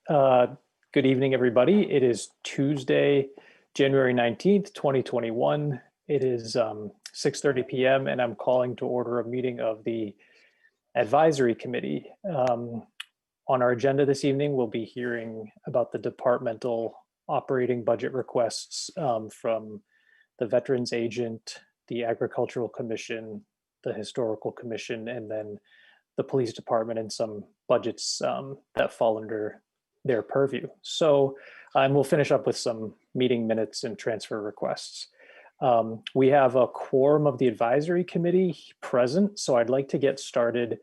Uh, Good evening, everybody. It is Tuesday, January 19th, 2021. It is 6:30 p.m. and I'm calling to order a meeting of the Advisory Committee. On our agenda this evening, we'll be hearing about the departmental operating budget requests from the Veterans Agent, the Agricultural Commission, the Historical Commission, and then the Police Department, and some budgets that fall under their purview. So, and we'll finish up with some meeting minutes and transfer requests. We have a quorum of the advisory committee present, so I'd like to get started.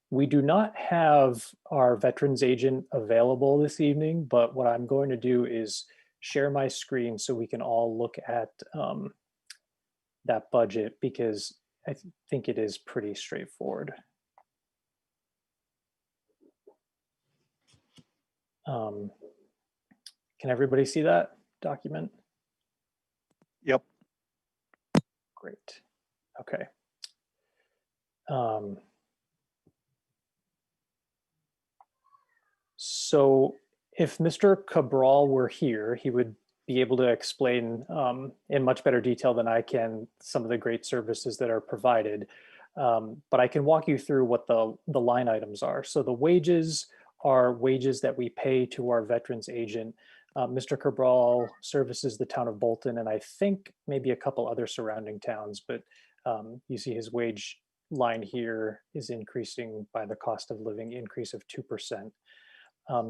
We do not have our veterans agent available this evening, but what I'm going to do is share my screen so we can all look at that budget, because I think it is pretty straightforward. Can everybody see that document? Yep. Great. Okay. So if Mr. Cabral were here, he would be able to explain in much better detail than I can some of the great services that are provided. But I can walk you through what the line items are. So the wages are wages that we pay to our veterans agent. Mr. Cabral services the town of Bolton, and I think maybe a couple other surrounding towns, but you see his wage line here is increasing by the cost of living increase of 2%.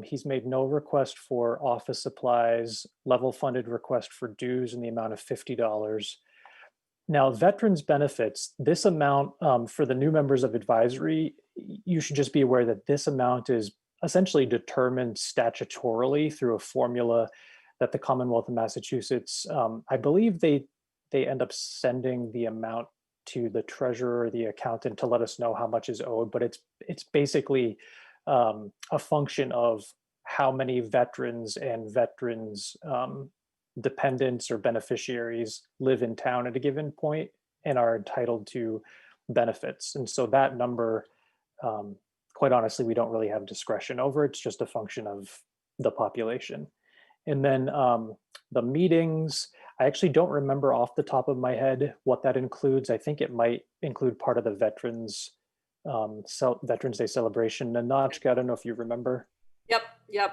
He's made no request for office supplies, level funded request for dues in the amount of $50. Now, veterans benefits, this amount for the new members of advisory, you should just be aware that this amount is essentially determined statutorily through a formula that the Commonwealth of Massachusetts, I believe they end up sending the amount to the treasurer or the accountant to let us know how much is owed, but it's basically a function of how many veterans and veterans dependents or beneficiaries live in town at a given point and are entitled to benefits. And so that number, quite honestly, we don't really have discretion over. It's just a function of the population. And then the meetings, I actually don't remember off the top of my head what that includes. I think it might include part of the Veterans Day celebration. Nanachka, I don't know if you remember. Yep.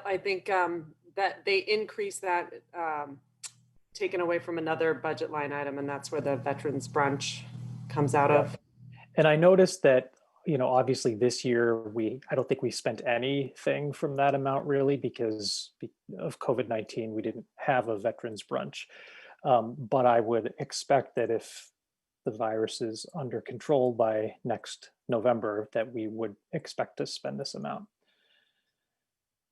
I think that they increased that, taken away from another budget line item, and that's where the Veterans Brunch comes out of. And I noticed that, you know, obviously this year I don't think we spent anything from that amount really because of COVID-19. We didn't have a Veterans Brunch, but I would expect that if the virus is under control by next November, that we would expect to spend this amount.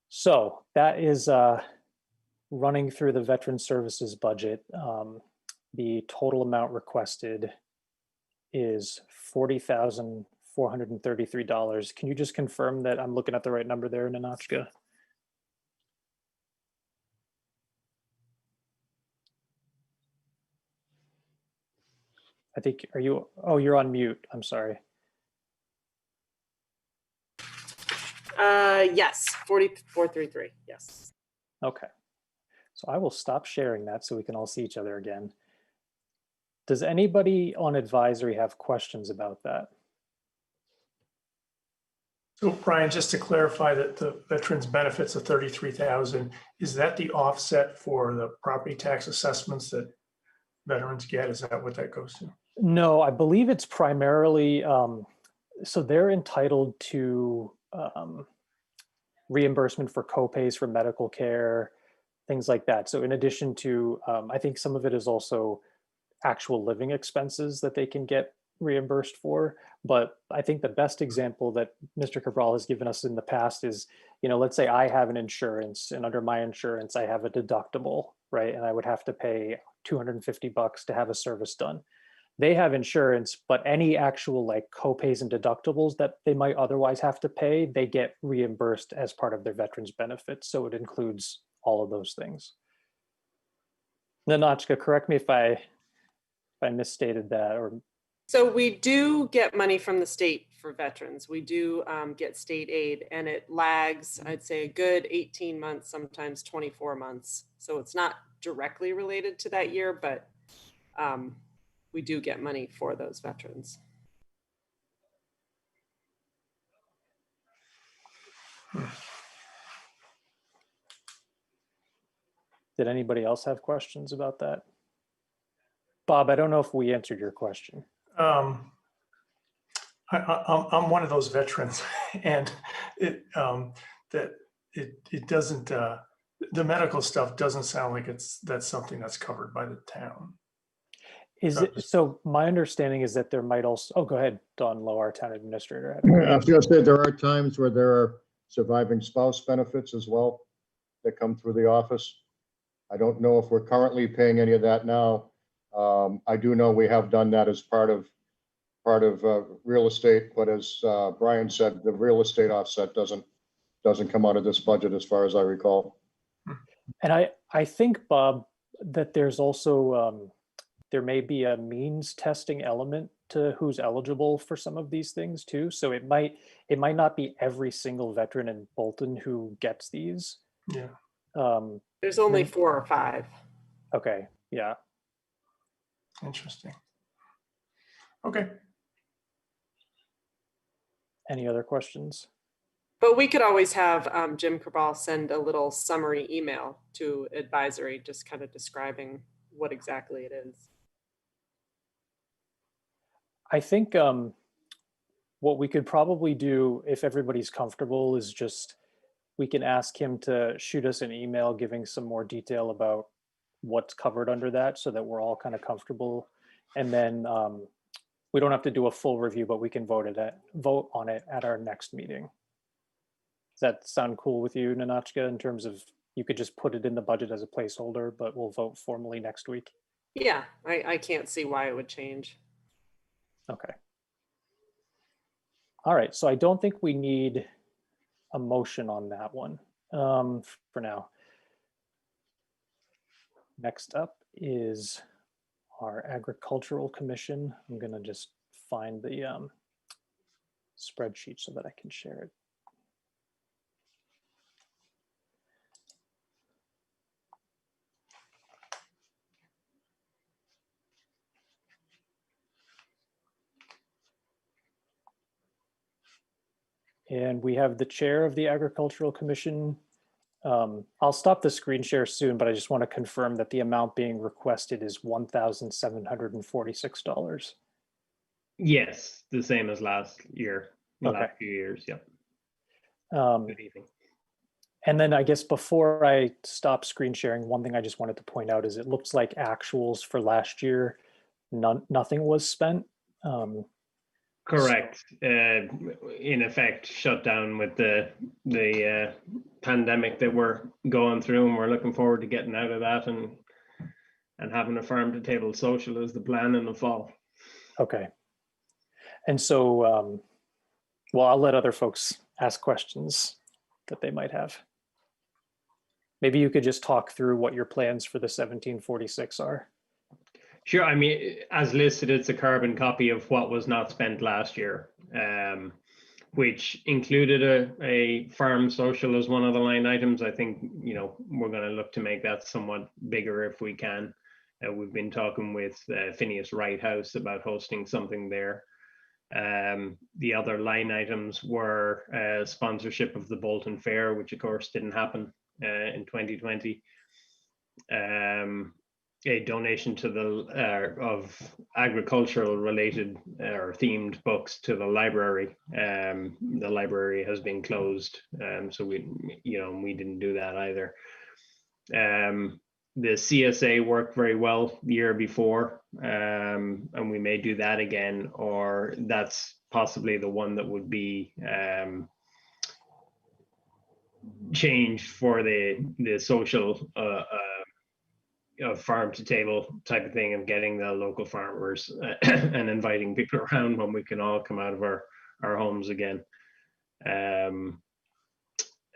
So that is running through the Veteran Services budget. The total amount requested is $40,433. Can you just confirm that I'm looking at the right number there, Nanachka? I think, you're on mute, I'm sorry. Yes, 4433, yes. Okay, so I will stop sharing that so we can all see each other again. Does anybody on advisory have questions about that? So Brian, just to clarify that the veterans benefits of $33,000, is that the offset for the property tax assessments that veterans get? Is that what that goes to? No, I believe it's primarily, so they're entitled to reimbursement for copays for medical care, things like that. So in addition to, I think some of it is also actual living expenses that they can get reimbursed for. But I think the best example that Mr. Cabral has given us in the past is, you know, let's say I have an insurance, and under my insurance, I have a deductible, right? And I would have to pay $250 to have a service done. They have insurance, but any actual like copays and deductibles that they might otherwise have to pay, they get reimbursed as part of their veterans benefits. So it includes all of those things. Nanachka, correct me if I misstated that, or So we do get money from the state for veterans. We do get state aid, and it lags, I'd say, a good 18 months, sometimes 24 months. So it's not directly related to that year, but we do get money for those veterans. Did anybody else have questions about that? Bob, I don't know if we answered your question. I'm one of those veterans, and it doesn't the medical stuff doesn't sound like that's something that's covered by the town. Is it so? My understanding is that there might also. Oh, go ahead, Don Lowe, our town administrator. I was going to say there are times where there are surviving spouse benefits as well that come through the office. I don't know if we're currently paying any of that now. I do know we have done that as part of real estate, but as Brian said, the real estate offset doesn't come out of this budget as far as I recall. And I think, Bob, that there's also there may be a means testing element to who's eligible for some of these things too. So it might not be every single veteran in Bolton who gets these. Yeah. There's only 4 or 5. Okay. Yeah. Interesting. Okay. Any other questions? But we could always have Jim Cabral send a little summary email to advisory, just kind of describing what exactly it is. I think what we could probably do, if everybody's comfortable, is just we can ask him to shoot us an email giving some more detail about what's covered under that, so that we're all kind of comfortable. And then we don't have to do a full review, but we can vote on it at our next meeting. Does that sound cool with you, Nanachka, in terms of you could just put it in the budget as a placeholder, but we'll vote formally next week? Yeah, I can't see why it would change. Okay. All right, so I don't think we need a motion on that one for now. Next up is our Agricultural Commission. I'm gonna just find the spreadsheet so that I can share it. And we have the chair of the Agricultural Commission. I'll stop the screen share soon, but I just want to confirm that the amount being requested is $1,746. Yes, the same as last year, the Okay. last few years. Yep. Good evening. And then I guess before I stop screen sharing, one thing I just wanted to point out is it looks like actuals for last year, nothing was spent. Correct. In effect, shut down with the pandemic that we're going through, and we're looking forward to getting out of that and having a farm to table social is the plan in the fall. Okay. And so, well, I'll let other folks ask questions that they might have. Maybe you could just talk through what your plans for the 1746 are. Sure. I mean, as listed, it's a carbon copy of what was not spent last year, which included a farm social as one of the line items. I think, you know, we're going to look to make that somewhat bigger if we can. We've been talking with Phineas Wright House about hosting something there. The other line items were sponsorship of the Bolton Fair, which of course didn't happen in 2020. A donation to the of agricultural related or themed books to the library. The library has been closed, so we didn't do that either. The CSA worked very well the year before, and we may do that again, or that's possibly the one that would be changed for the social farm to table type of thing of getting the local farmers and inviting people around when we can all come out of our homes again.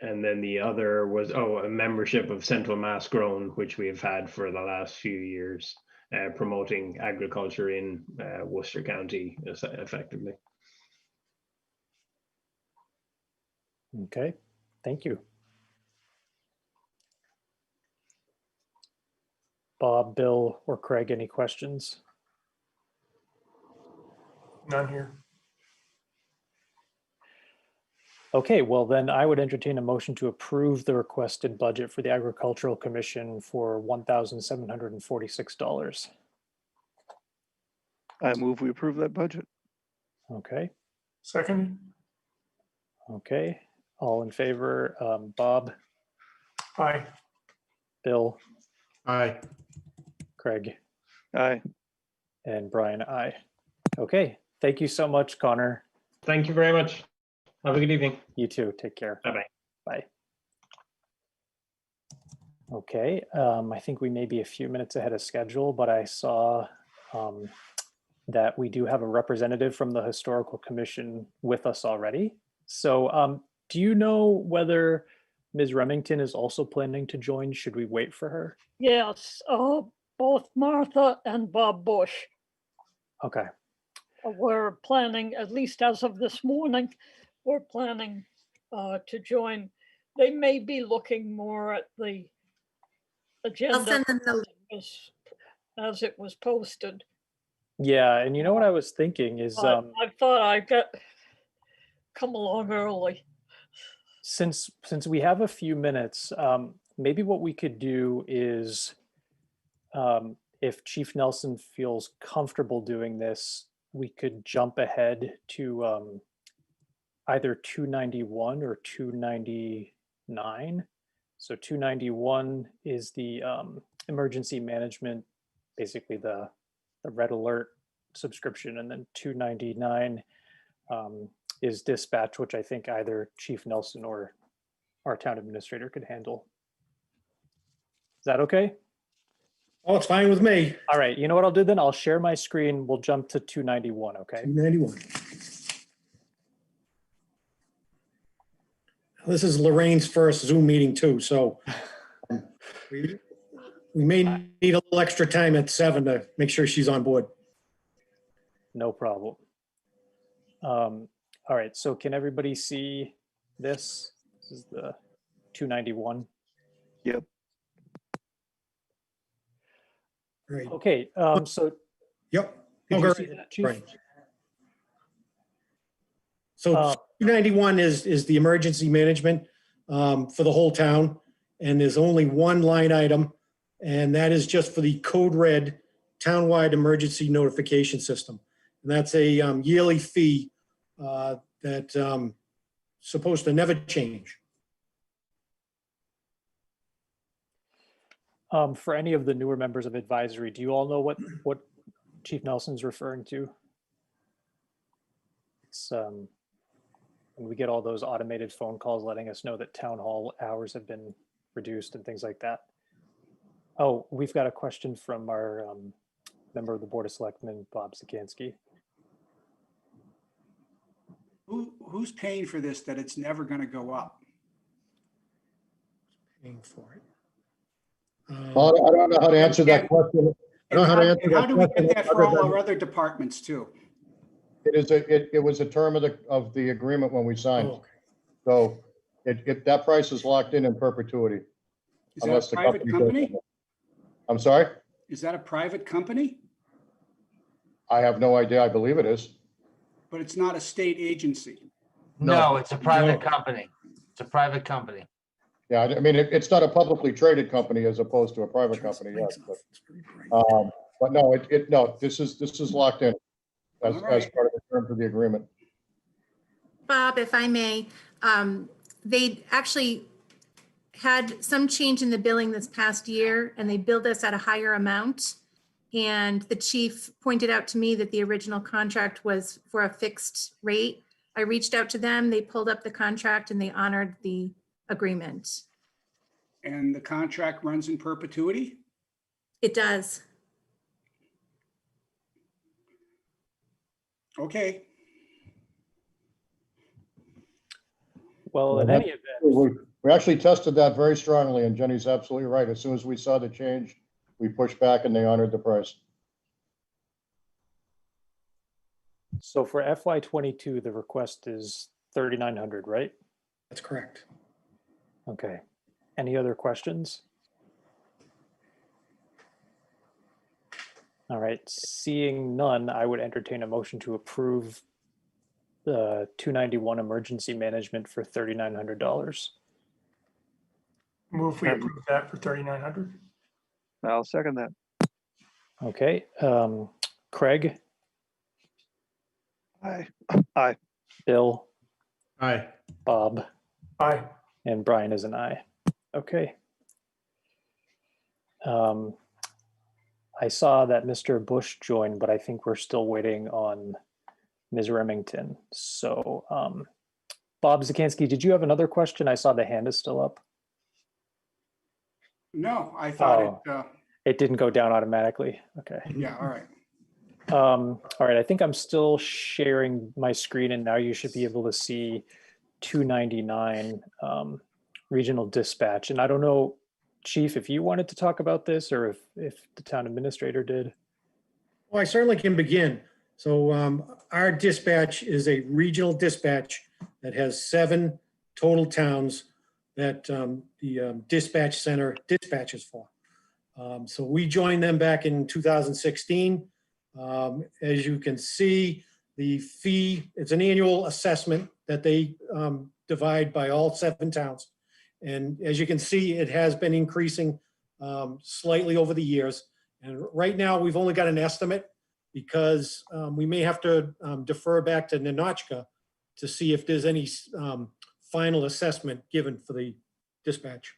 And then the other was, a membership of Central Mass Grown, which we have had for the last few years, promoting agriculture in Worcester County effectively. Okay, thank you. Bob, Bill, or Craig, any questions? None here. Okay, well then I would entertain a motion to approve the requested budget for the Agricultural Commission for $1,746. I move we approve that budget. Okay, Second? okay, all in favor, Bob, Aye. Bill, Aye. Craig, Aye. and Brian, aye. Okay, thank you so much, Connor. Thank you very much. Have a good evening. You too, take care. Bye-bye. Bye. Okay, I think we may be a few minutes ahead of schedule, but I saw that we do have a representative from the Historical Commission with us already. So do you know whether Ms. Remington is also planning to join? Should we wait for her? Yes, both Martha and Bob Bush Okay, were planning, at least as of this morning, we're planning to join. They may be looking more at the agenda send them the as it was posted. yeah, and you know what I was thinking is I thought I'd come along early. since we have a few minutes, maybe what we could do is if Chief Nelson feels comfortable doing this, we could jump ahead to either 291 or 299. So 291 is the emergency management, basically the red alert subscription, and then 299 is dispatch, which I think either Chief Nelson or our town administrator could handle. Is that okay? Oh, it's fine with me. All right, you know what I'll do then? I'll share my screen. We'll jump to 291, okay? 291. This is Lorraine's first Zoom meeting too, so we may need a little extra time at 7 to make sure she's on board. No problem. All right, so can everybody see this? This is the 291. Yep. Right. Okay, so Yep. could you Okay. see that, Chief? Right. So Uh, 291 is the emergency management for the whole town. And there's only one line item, and that is just for the code red townwide emergency notification system. And that's a yearly fee that's supposed to never change. For any of the newer members of advisory, do you all know what Chief Nelson's referring to? It's when we get all those automated phone calls letting us know that town hall hours have been reduced and things like that. Oh, we've got a question from our member of the Board of Selectmen, Bob Zikansky. Who's paying for this, that it's never going to go up? Paying for it. Well, I don't know how to answer that question. I don't know how to answer And how that do we question get that for other all than our other departments too? it was a term of the agreement when we signed. Oh, So that price is locked in perpetuity. Is that Unless a the private goes company? under. I'm sorry? Is that a private company? I have no idea. I believe it is. But it's not a state agency. No, it's a private company. It's a private company. Yeah, I mean, it's not a publicly traded company as opposed to a private company, yes. But no, no, this is locked in as All part right. of the terms of the agreement. Bob, if I may, they actually had some change in the billing this past year, and they billed us at a higher amount. And the chief pointed out to me that the original contract was for a fixed rate. I reached out to them, they pulled up the contract, and they honored the agreement. And the contract runs in perpetuity? It does. Okay. Well, in any event, We actually tested that very strongly, and Jenny's absolutely right. As soon as we saw the change, we pushed back and they honored the price. so for FY22, the request is 3,900, right? That's correct. Okay. Any other questions? All right, seeing none, I would entertain a motion to approve the 291 emergency management for $3,900. Move we approve that for 3,900. I'll second that. Okay, Craig, Aye. Aye. Bill, Aye. Bob, Aye. and Brian is an aye. Okay. I saw that Mr. Bush joined, but I think we're still waiting on Ms. Remington. So, Bob Zakansky, did you have another question? I saw the hand is still up. No, I thought It didn't go down automatically. Okay. yeah, all right. All right, I think I'm still sharing my screen, and now you should be able to see 299 regional dispatch. And I don't know, Chief, if you wanted to talk about this or if the town administrator did. Well, I certainly can begin. So our dispatch is a regional dispatch that has 7 total towns that the dispatch center dispatches for. So we joined them back in 2016. As you can see, the fee, it's an annual assessment that they divide by all 7 towns. And as you can see, it has been increasing slightly over the years. And right now, we've only got an estimate because we may have to defer back to Ninochka to see if there's any final assessment given for the dispatch.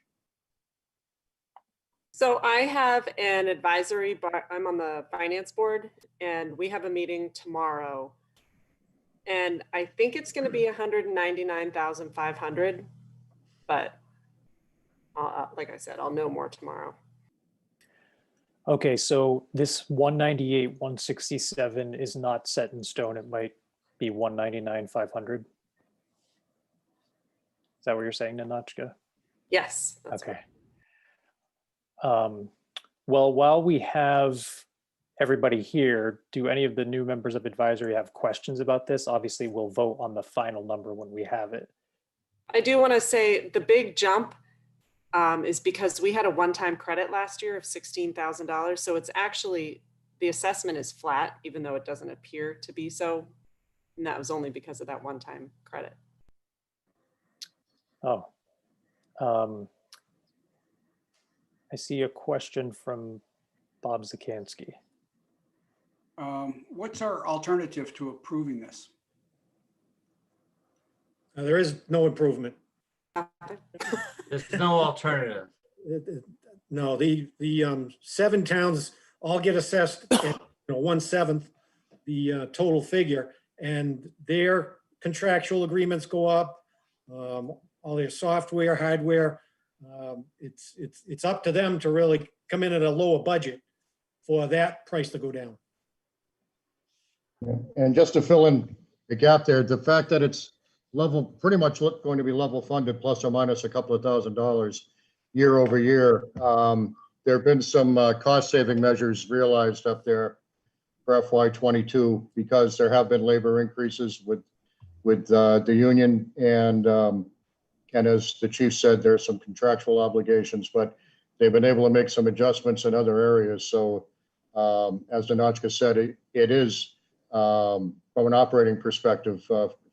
So I have an advisory, but I'm on the finance board and we have a meeting tomorrow. And I think it's going to be 199,500, but like I said, I'll know more tomorrow. Okay, so this 198, 167 is not set in stone. It might be 199, 500. Is that what you're saying, Ninochka? Yes. That's Okay. Well, while we have everybody here, do any of the new members of advisory have questions about this? Obviously, we'll vote on the final number when we have it. I do want to say the big jump is because we had a one-time credit last year of $16,000. So it's actually, the assessment is flat, even though it doesn't appear to be so. And that was only because of that one-time credit. Oh. I see a question from Bob Zakansky. What's our alternative to approving this? There is no improvement. There's no alternative. No, the 7 towns all get assessed at 1/7 the total figure, and their contractual agreements go up. All their software, hardware. It's up to them to really come in at a lower budget for that price to go down. And just to fill in the gap there, the fact that it's pretty much going to be level funded plus or minus a couple of $1,000s year over year. There have been some cost saving measures realized up there for FY22 because there have been labor increases with the union and as the chief said, there are some contractual obligations, but they've been able to make some adjustments in other areas. So as Ninochka said, it is from an operating perspective,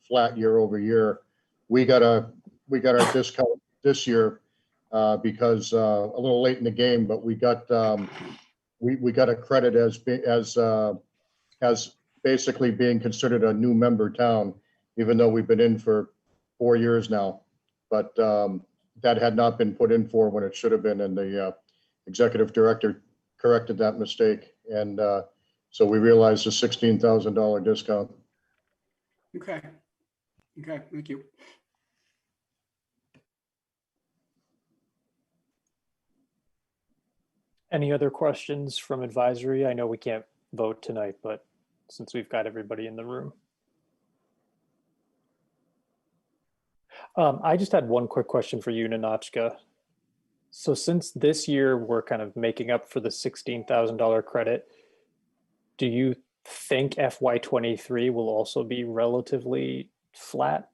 flat year over year. We got our discount this year because a little late in the game, but we got a credit as basically being considered a new member town, even though we've been in for 4 years now. But that had not been put in for when it should have been, and the executive director corrected that mistake, and so we realized a $16,000 discount. Okay, thank you. Any other questions from advisory? I know we can't vote tonight, but since we've got everybody in the room. I just had one quick question for you, Ninochka. So since this year we're kind of making up for the $16,000 credit, do you think FY23 will also be relatively flat?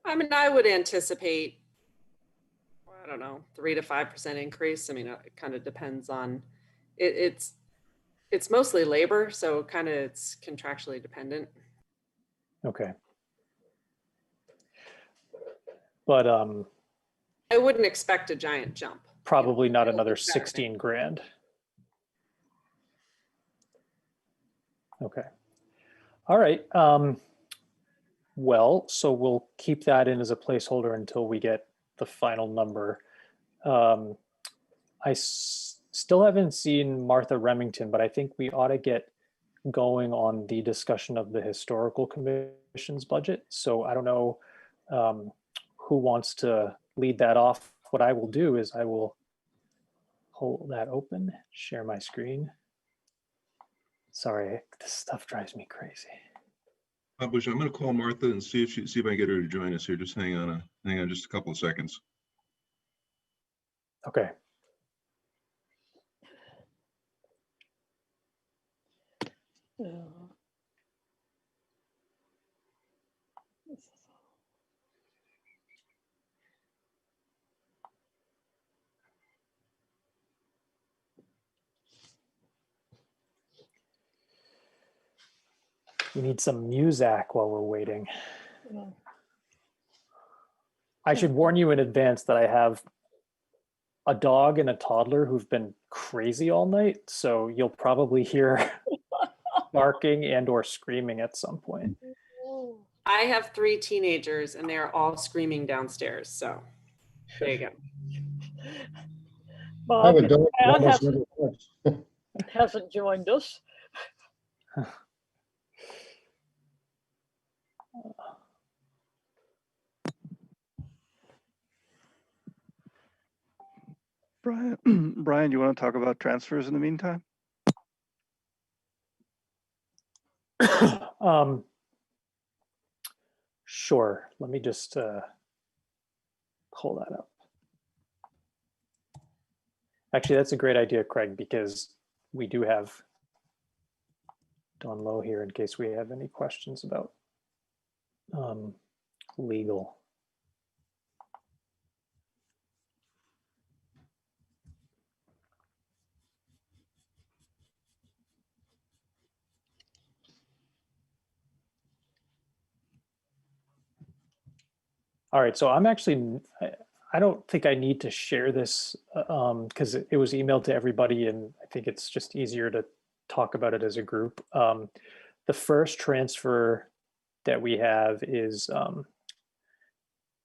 I mean, I would anticipate, I don't know, 3 to 5% increase. I mean, it kind of depends on, it's mostly labor, so kind of it's contractually dependent. Okay. But I wouldn't expect a giant jump. probably not it'll another be better. 16 grand. Okay. All right. Well, so we'll keep that in as a placeholder until we get the final number. I still haven't seen Martha Remington, but I think we ought to get going on the discussion of the historical commission's budget. So I don't know who wants to lead that off. What I will do is I will hold that open, share my screen. Sorry, this stuff drives me crazy. Bush, I'm going to call Martha and see if I can get her to join us here. Just hang on just a couple of seconds. Okay. We need some Muzak while we're waiting. Yeah. I should warn you in advance that I have a dog and a toddler who've been crazy all night, so you'll probably hear barking and or screaming at some point. I have 3 teenagers and they're all screaming downstairs. So there you go. Bob, I have a dog that Ann almost never quits. hasn't joined us. Brian, you want to talk about transfers in the meantime? Sure. Let me just pull that up. Actually, that's a great idea, Craig, because we do have Don Lowe here in case we have any questions about legal. All right, so I'm actually, I don't think I need to share this because it was emailed to everybody and I think it's just easier to talk about it as a group. The first transfer that we have is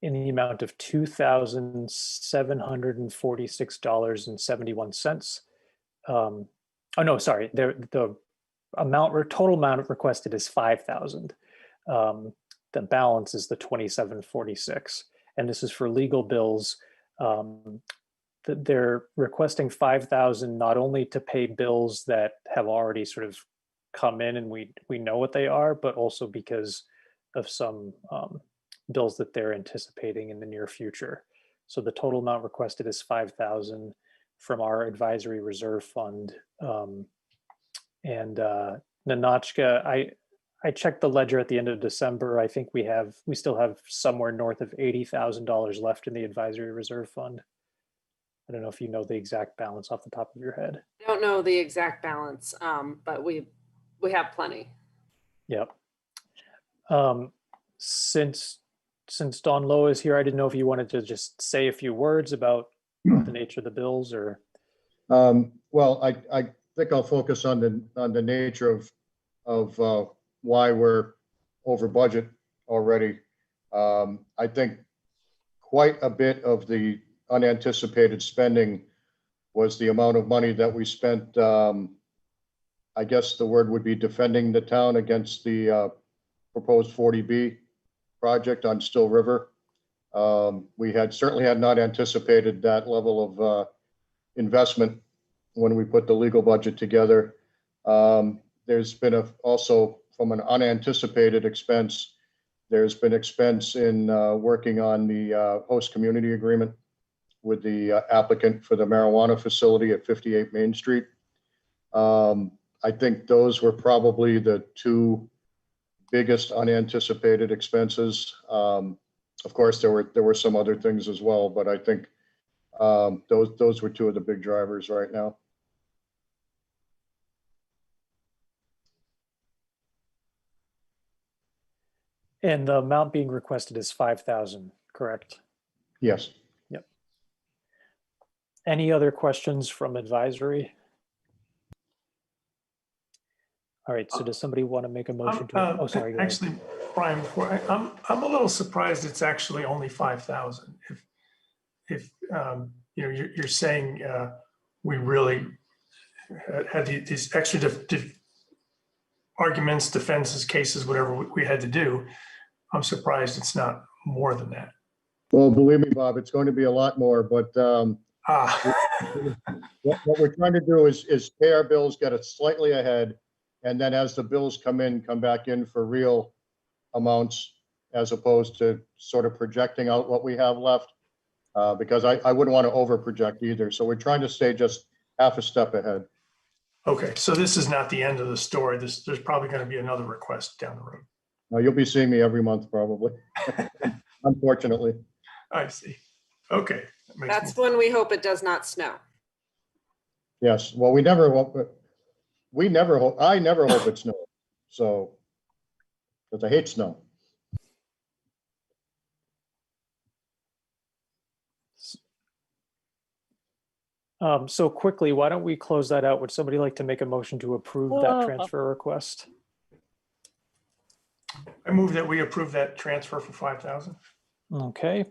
in the amount of $2,746.71. Oh no, sorry, the total amount requested is 5,000. The balance is the 2746, and this is for legal bills. They're requesting 5,000 not only to pay bills that have already sort of come in and we know what they are, but also because of some bills that they're anticipating in the near future. So the total amount requested is 5,000 from our advisory reserve fund. Nanachka, I checked the ledger at the end of December. I think we still have somewhere north of $80,000 left in the advisory reserve fund. I don't know if you know the exact balance off the top of your head. I don't know the exact balance, but we have plenty. Yep. Since Don Lowe is here, I didn't know if you wanted to just say a few words about the nature of the bills or. Well, I think I'll focus on the nature of why we're over budget already. I think quite a bit of the unanticipated spending was the amount of money that we spent. I guess the word would be defending the town against the proposed 40B project on Still River. We certainly had not anticipated that level of investment when we put the legal budget together. There's been also from an unanticipated expense, there's been expense in working on the host community agreement with the applicant for the marijuana facility at 58 Main Street. I think those were probably the 2 biggest unanticipated expenses. Of course, there were some other things as well, but I think those were two of the big drivers right now. And the amount being requested is 5,000, correct? Yes. Yep. Any other questions from advisory? All right, so does somebody want to make a motion to, oh, sorry. Go ahead. Actually, Brian, I'm a little surprised it's actually only 5,000. If you know, you're saying we really had these extra arguments, defenses, cases, whatever we had to do. I'm surprised it's not more than that. Well, believe me, Bob, it's going to be a lot more, but what we're trying to do is pay our bills, get it slightly ahead, and then as the bills come back in for real amounts, as opposed to sort of projecting out what we have left, because I wouldn't want to over project either. So we're trying to stay just half a step ahead. Okay, so this is not the end of the story. There's probably going to be another request down the road. You'll be seeing me every month, probably. Unfortunately. I see. Okay. That's when we hope it does not snow. Yes. Well, I never hope it snows. So, because I hate snow. So quickly, why don't we close that out? Would somebody like to make a motion to approve that transfer request? I move that we approve that transfer for 5,000. Okay.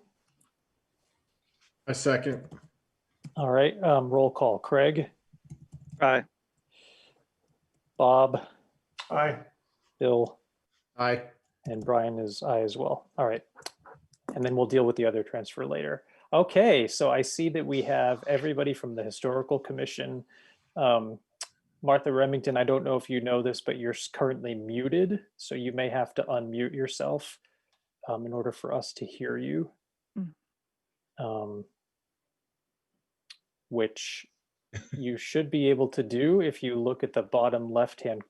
A second. All right. Roll call. Craig. Aye. Bob. Aye. Bill. Aye. And Brian is aye as well. All right. And then we'll deal with the other transfer later. Okay, so I see that we have everybody from the Historical Commission. Martha Remington, I don't know if you know this, but you're currently muted, so you may have to unmute yourself in order for us to hear you, which you should be able to do if you look at the bottom left-hand.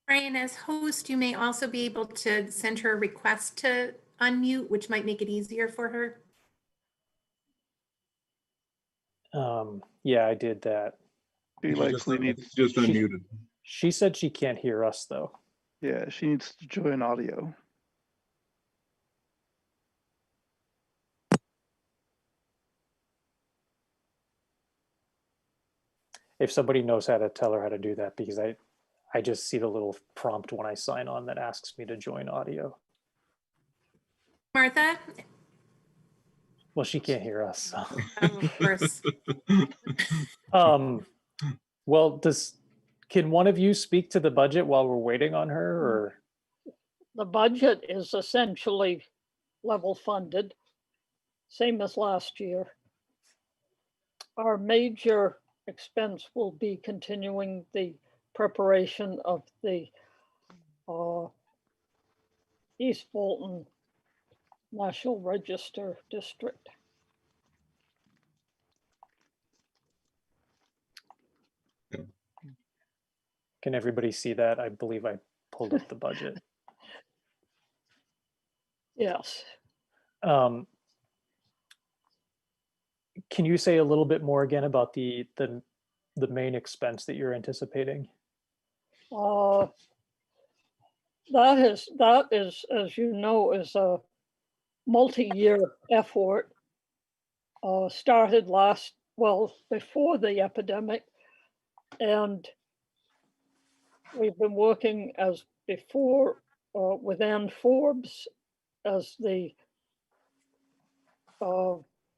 Brian, as host, you may also be able to send her a request to unmute, which might make it easier for her. Yeah, I did that. She likely needs. Just unmuted. She said she can't hear us though. Yeah, she needs to join audio. If somebody knows how to tell her how to do that, because I just see the little prompt when I sign on that asks me to join audio. Martha? Well, she can't hear us. So. Of course. Well, can one of you speak to the budget while we're waiting on her, or? The budget is essentially level funded, same as last year. Our major expense will be continuing the preparation of the East Bolton National Register District. Can everybody see that? I believe I pulled up the budget. Yes. Can you say a little bit more again about the main expense that you're anticipating? That is, as you know, is a multi-year effort. Started before the epidemic, and we've been working as before with Ann Forbes as the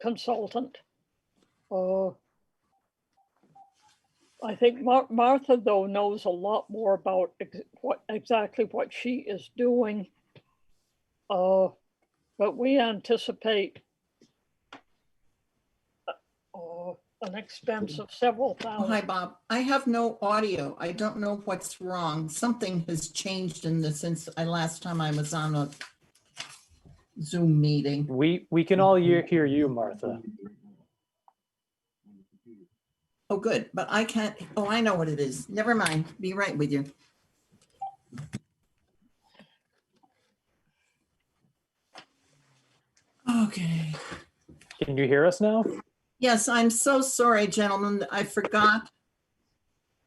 consultant. I think Martha, though, knows a lot more about exactly what she is doing. But we anticipate an expense of several thousand. Oh, hi, Bob. I have no audio. I don't know what's wrong. Something has changed in this since last time I was on a Zoom meeting. We can all hear you, Martha. Oh, good. But I can't. Oh, I know what it is. Never mind. Be right with you. Okay. Can you hear us now? Yes, I'm so sorry, gentlemen. I forgot.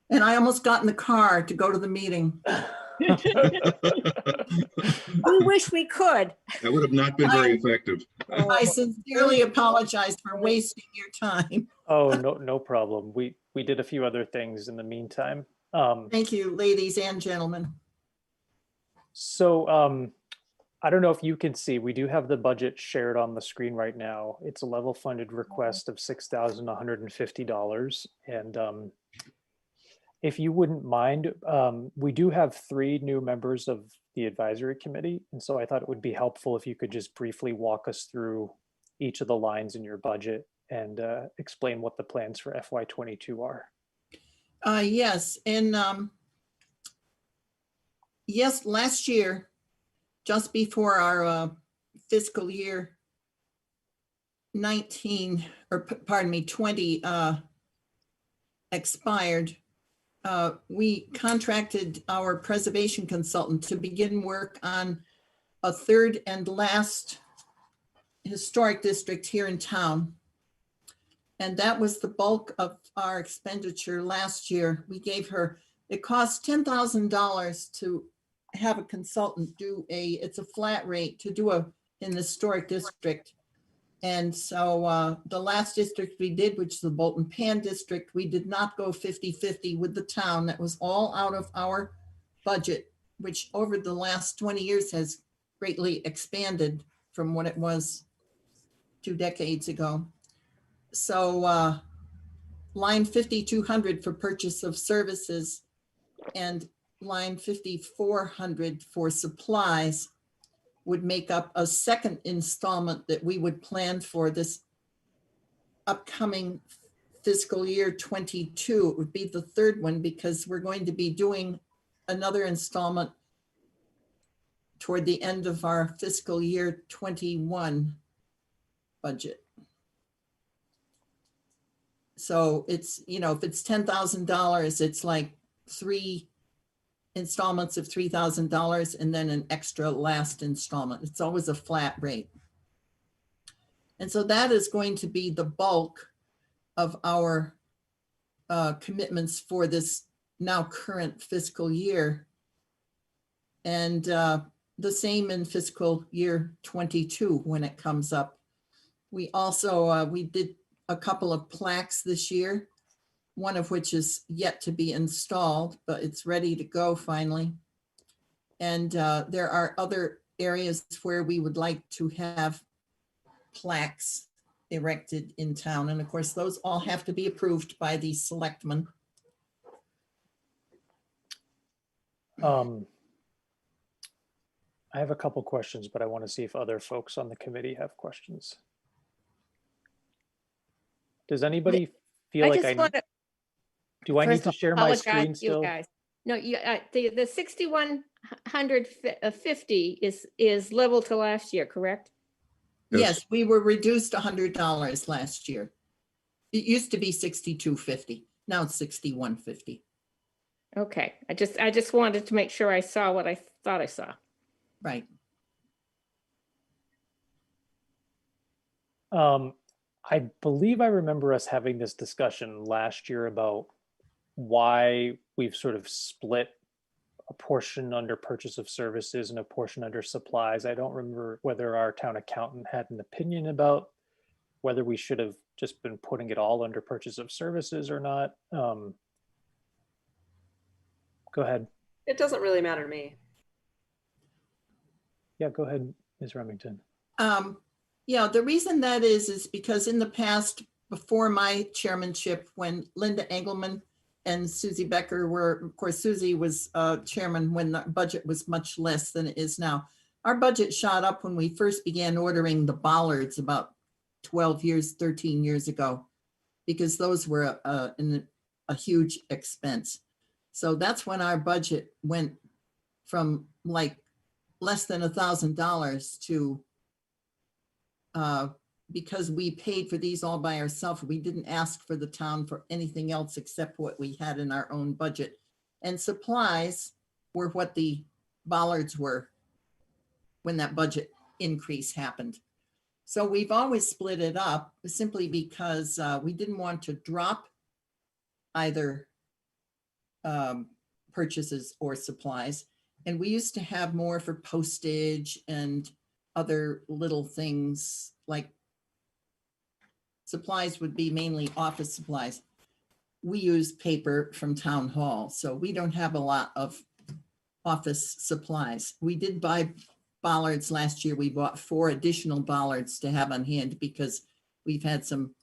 And I almost got in the car to go to the meeting. We wish we could. That would have not been very effective. I sincerely apologize for wasting your time. Oh, no problem. We did a few other things in the meantime. Thank you, ladies and gentlemen. So I don't know if you can see, we do have the budget shared on the screen right now. It's a level funded request of $6,150. And if you wouldn't mind, we do have 3 new members of the advisory committee. And so I thought it would be helpful if you could just briefly walk us through each of the lines in your budget and explain what the plans for FY22 are. Yes, and yes, last year, just before our fiscal year 20 expired, we contracted our preservation consultant to begin work on a third and last historic district here in town. And that was the bulk of our expenditure last year. We gave her, it cost $10,000 to have a consultant do it's a flat rate to do an historic district. And so the last district we did, which is the Bolton Pan district, we did not go 50-50 with the town. That was all out of our budget, which over the last 20 years has greatly expanded from what it was 2 decades ago. So line 5,200 for purchase of services and line 5,400 for supplies would make up a second installment that we would plan for this upcoming fiscal year 22. It would be the third one because we're going to be doing another installment toward the end of our fiscal year 21 budget. So it's, you know, if it's $10,000, it's like 3 installments of $3,000 and then an extra last installment. It's always a flat rate. And so that is going to be the bulk of our commitments for this now current fiscal year. And the same in fiscal year 22 when it comes up. We also, we did a couple of plaques this year, one of which is yet to be installed, but it's ready to go finally. And there are other areas where we would like to have plaques erected in town. And of course, those all have to be approved by the selectmen. I have a couple questions, but I want to see if other folks on the committee have questions. Does anybody feel like do I need to share my screen still? Guys. No, the 6,150 is level to last year, correct? Yes, we were reduced $100 last year. It used to be 6,250. Now it's 6,150. Okay, I just wanted to make sure I saw what I thought I saw. Right. I believe I remember us having this discussion last year about why we've sort of split a portion under purchase of services and a portion under supplies. I don't remember whether our town accountant had an opinion about whether we should have just been putting it all under purchase of services or not. Go ahead. It doesn't really matter to me. Yeah, go ahead, Ms. Remington. Yeah, the reason that is because in the past, before my chairmanship, when Linda Engelman and Susie Becker were, of course, Susie was chairman when the budget was much less than it is now. Our budget shot up when we first began ordering the bollards about 13 years ago, because those were a huge expense. So that's when our budget went from like less than $1,000 to, because we paid for these all by ourselves. We didn't ask for the town for anything else except what we had in our own budget. And supplies were what the bollards were when that budget increase happened. So we've always split it up simply because we didn't want to drop either purchases or supplies. And we used to have more for postage and other little things, like supplies would be mainly office supplies. We use paper from town hall, so we don't have a lot of office supplies. We did buy bollards last year. We bought 4 additional bollards to have on hand because we've had some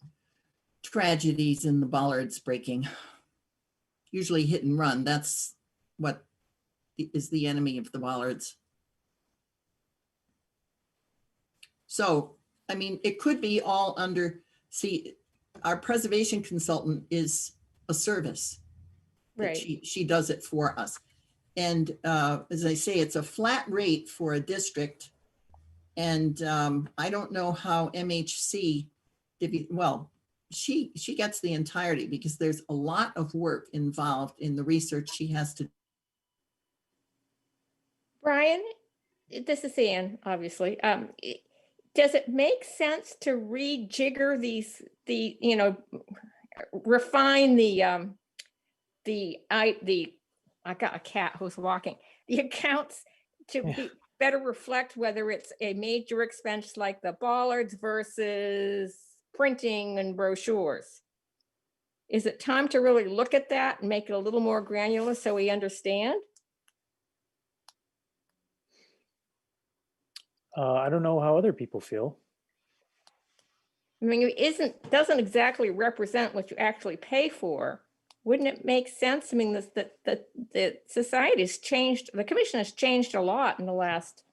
tragedies in the bollards breaking. Usually hit and run. That's what is the enemy of the bollards. So, I mean, it could be all under, see, our preservation consultant is a service. Right. She does it for us. And as I say, it's a flat rate for a district. And I don't know how MHC, well, she gets the entirety because there's a lot of work involved in the research she has to. Brian, this is Ann, obviously. Does it make sense to rejigger refine I got a cat who's walking, the accounts to be better reflect whether it's a major expense like the bollards versus printing and brochures? Is it time to really look at that and make it a little more granular so we understand? I don't know how other people feel. I mean, it doesn't exactly represent what you actually pay for. Wouldn't it make sense? I mean, the society has changed, the commission has changed a lot in the last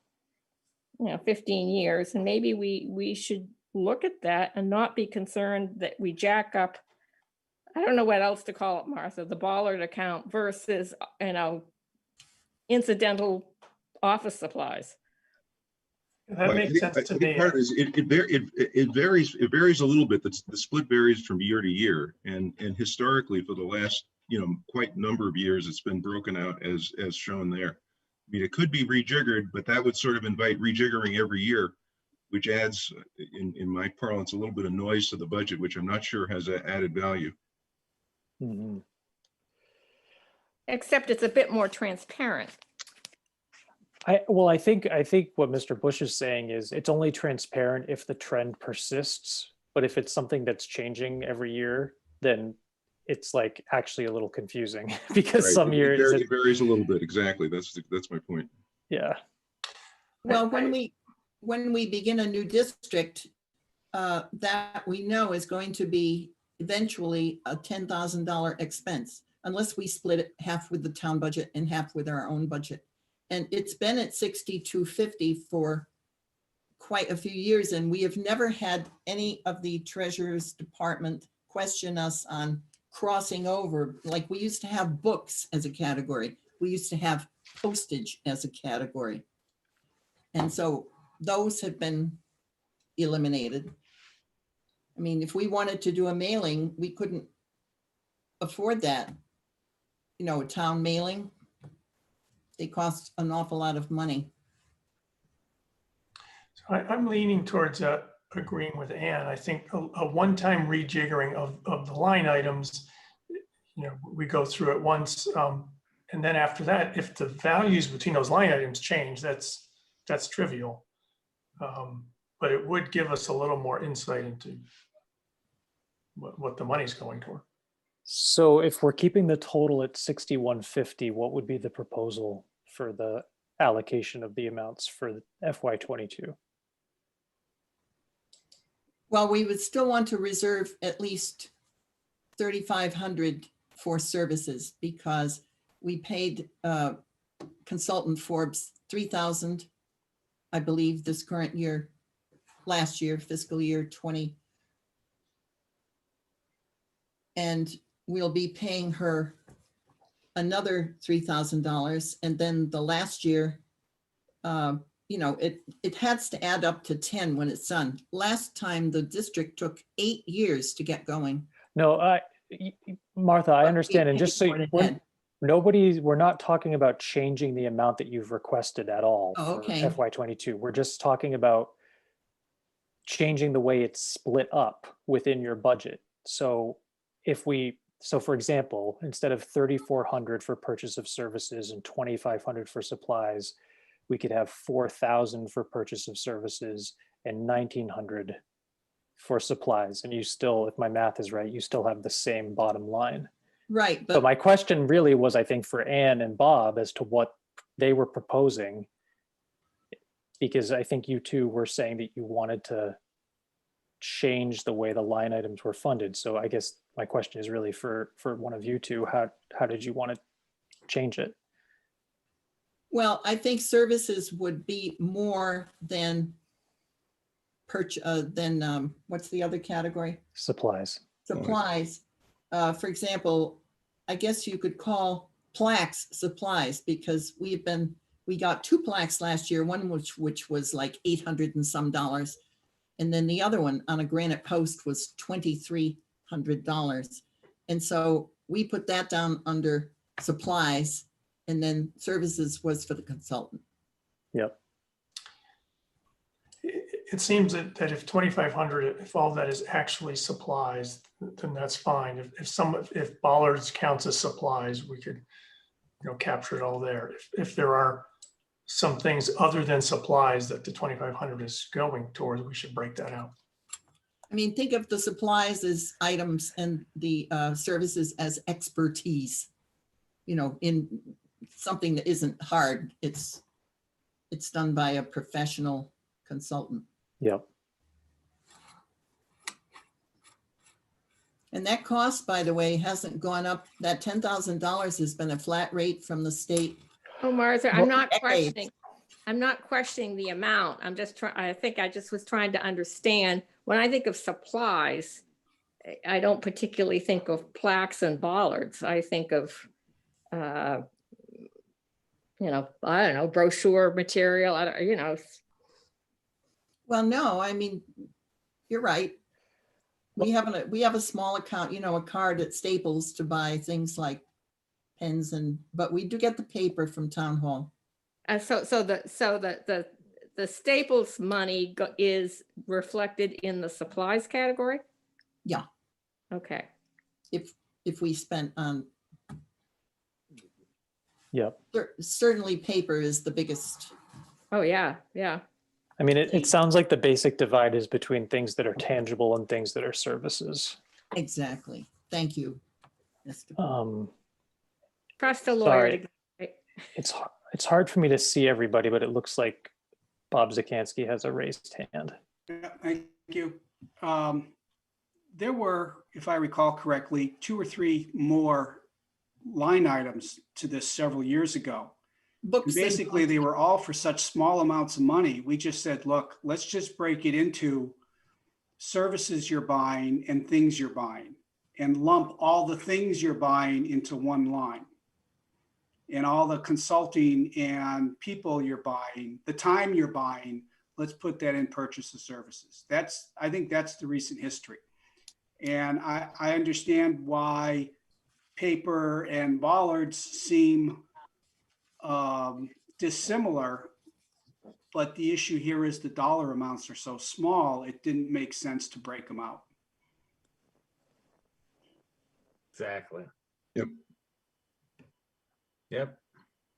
15 years, and maybe we should look at that and not be concerned that we jack up, I don't know what else to call it, Martha, the bollard account versus, incidental office supplies. That makes sense to me. Part of this, it varies a little bit. The split varies from year to year, and historically for the last quite number of years, it's been broken out as shown there. I mean, it could be rejiggered, but that would sort of invite rejiggering every year, which adds, in my parlance, a little bit of noise to the budget, which I'm not sure has a added value. Mm-hmm. Except it's a bit more transparent. I think what Mr. Bush is saying is it's only transparent if the trend persists, but if it's something that's changing every year, then it's like actually a little confusing because Right. some years it varies a little bit. Exactly. That's my point. Yeah. Well, when we begin a new district, that we know is going to be eventually a $10,000 expense, unless we split it half with the town budget and half with our own budget. And it's been at 6,250 for quite a few years, and we have never had any of the treasurer's department question us on crossing over. Like, we used to have books as a category. We used to have postage as a category. And so those have been eliminated. I mean, if we wanted to do a mailing, we couldn't afford that. A town mailing, they cost an awful lot of money. So I'm leaning towards agreeing with Ann. I think a one-time rejiggering of the line items, we go through it once, and then after that, if the values between those line items change, that's trivial. But it would give us a little more insight into what the money's going toward. So if we're keeping the total at 6,150, what would be the proposal for the allocation of the amounts for FY22? Well, we would still want to reserve at least 3,500 for services because we paid consultant Forbes 3,000, I believe, this current year, last year, fiscal year 20. And we'll be paying her another $3,000. And then the last year, it has to add up to 10 when it's done. Last time the district took 8 years to get going. No, Martha, I understand. And just so we're not talking about changing the amount that you've requested at all for FY22. We're just talking about changing the way it's split up within your budget. So for example, instead of 3,400 for purchase of services and 2,500 for supplies, we could have 4,000 for purchase of services and 1,900 for supplies. And you still, if my math is right, you still have the same bottom line. Right, So but my question really was, I think, for Ann and Bob as to what they were proposing, because I think you two were saying that you wanted to change the way the line items were funded. So I guess my question is really for one of you two, how did you want to change it? well, I think services would be more than what's the other category? Supplies. Supplies. For example, I guess you could call plaques supplies, because we got 2 plaques last year, one which was like $800 and some dollars. And then the other one on a granite post was $2,300. And so we put that down under supplies, and then services was for the consultant. Yep. It seems that if 2,500, if all that is actually supplies, then that's fine. If bollards counts as supplies, we could, capture it all there. If there are some things other than supplies that the 2,500 is going towards, we should break that out. I mean, think of the supplies as items and the services as expertise, in something that isn't hard. It's done by a professional consultant. Yep. And that cost, by the way, hasn't gone up. That $10,000 has been a flat rate from the state. Oh, Martha, Well, I'm not decades. questioning the amount. I'm just trying, I think I just was trying to understand. When I think of supplies, I don't particularly think of plaques and bollards. I think of, I don't know, brochure material, Well, no, I mean, you're right. We have a small account, a card at Staples to buy things like pens but we do get the paper from town hall. So the Staples money is reflected in the supplies category? Yeah. Okay. If we spent on. Yep. Certainly paper is the biggest. Oh, yeah, yeah. I mean, it sounds like the basic divide is between things that are tangible and things that are services. Exactly. Thank you. Trust a lawyer. Sorry. It's hard for me to see everybody, but it looks like Bob Zakansky has a raised hand. Yeah, thank you. There were, if I recall correctly, 2 or 3 more line items to this several years ago. Books. Basically, they were all for such small amounts of money. We just said, look, let's just break it into services you're buying and things you're buying, and lump all the things you're buying into one line. And all the consulting and people you're buying, the time you're buying, let's put that in purchase of services. I think that's the recent history. And I understand why paper and bollards seem dissimilar, but the issue here is the dollar amounts are so small, it didn't make sense to break them out. Exactly. Yep. Yep.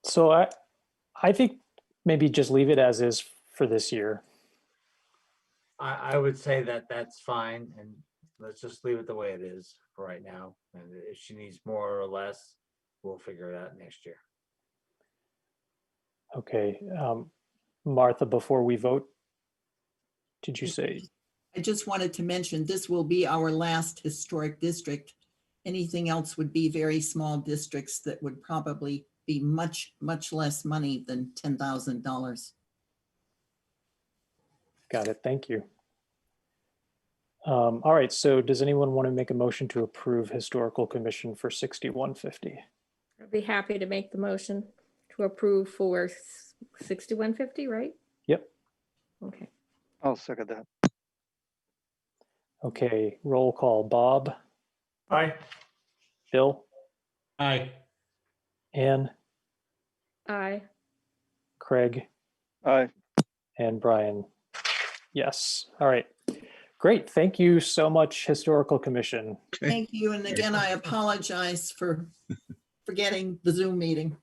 So I think maybe just leave it as is for this year. I would say that that's fine, and let's just leave it the way it is for right now. And if she needs more or less, we'll figure it out next year. Okay. Martha, before we vote, did you say? I just wanted to mention, this will be our last historic district. Anything else would be very small districts that would probably be much, much less money than $10,000. Got it. Thank you. All right. So does anyone want to make a motion to approve Historical Commission for 6150? I'd be happy to make the motion to approve for 6150, right? Yep. Okay. I'll second that. Okay. Roll call. Bob? Aye. Bill? Aye. Ann? Aye. Craig? Aye. And Brian? Yes. All right. Great. Thank you so much, Historical Commission. Thank you. And again, I apologize for forgetting the Zoom meeting.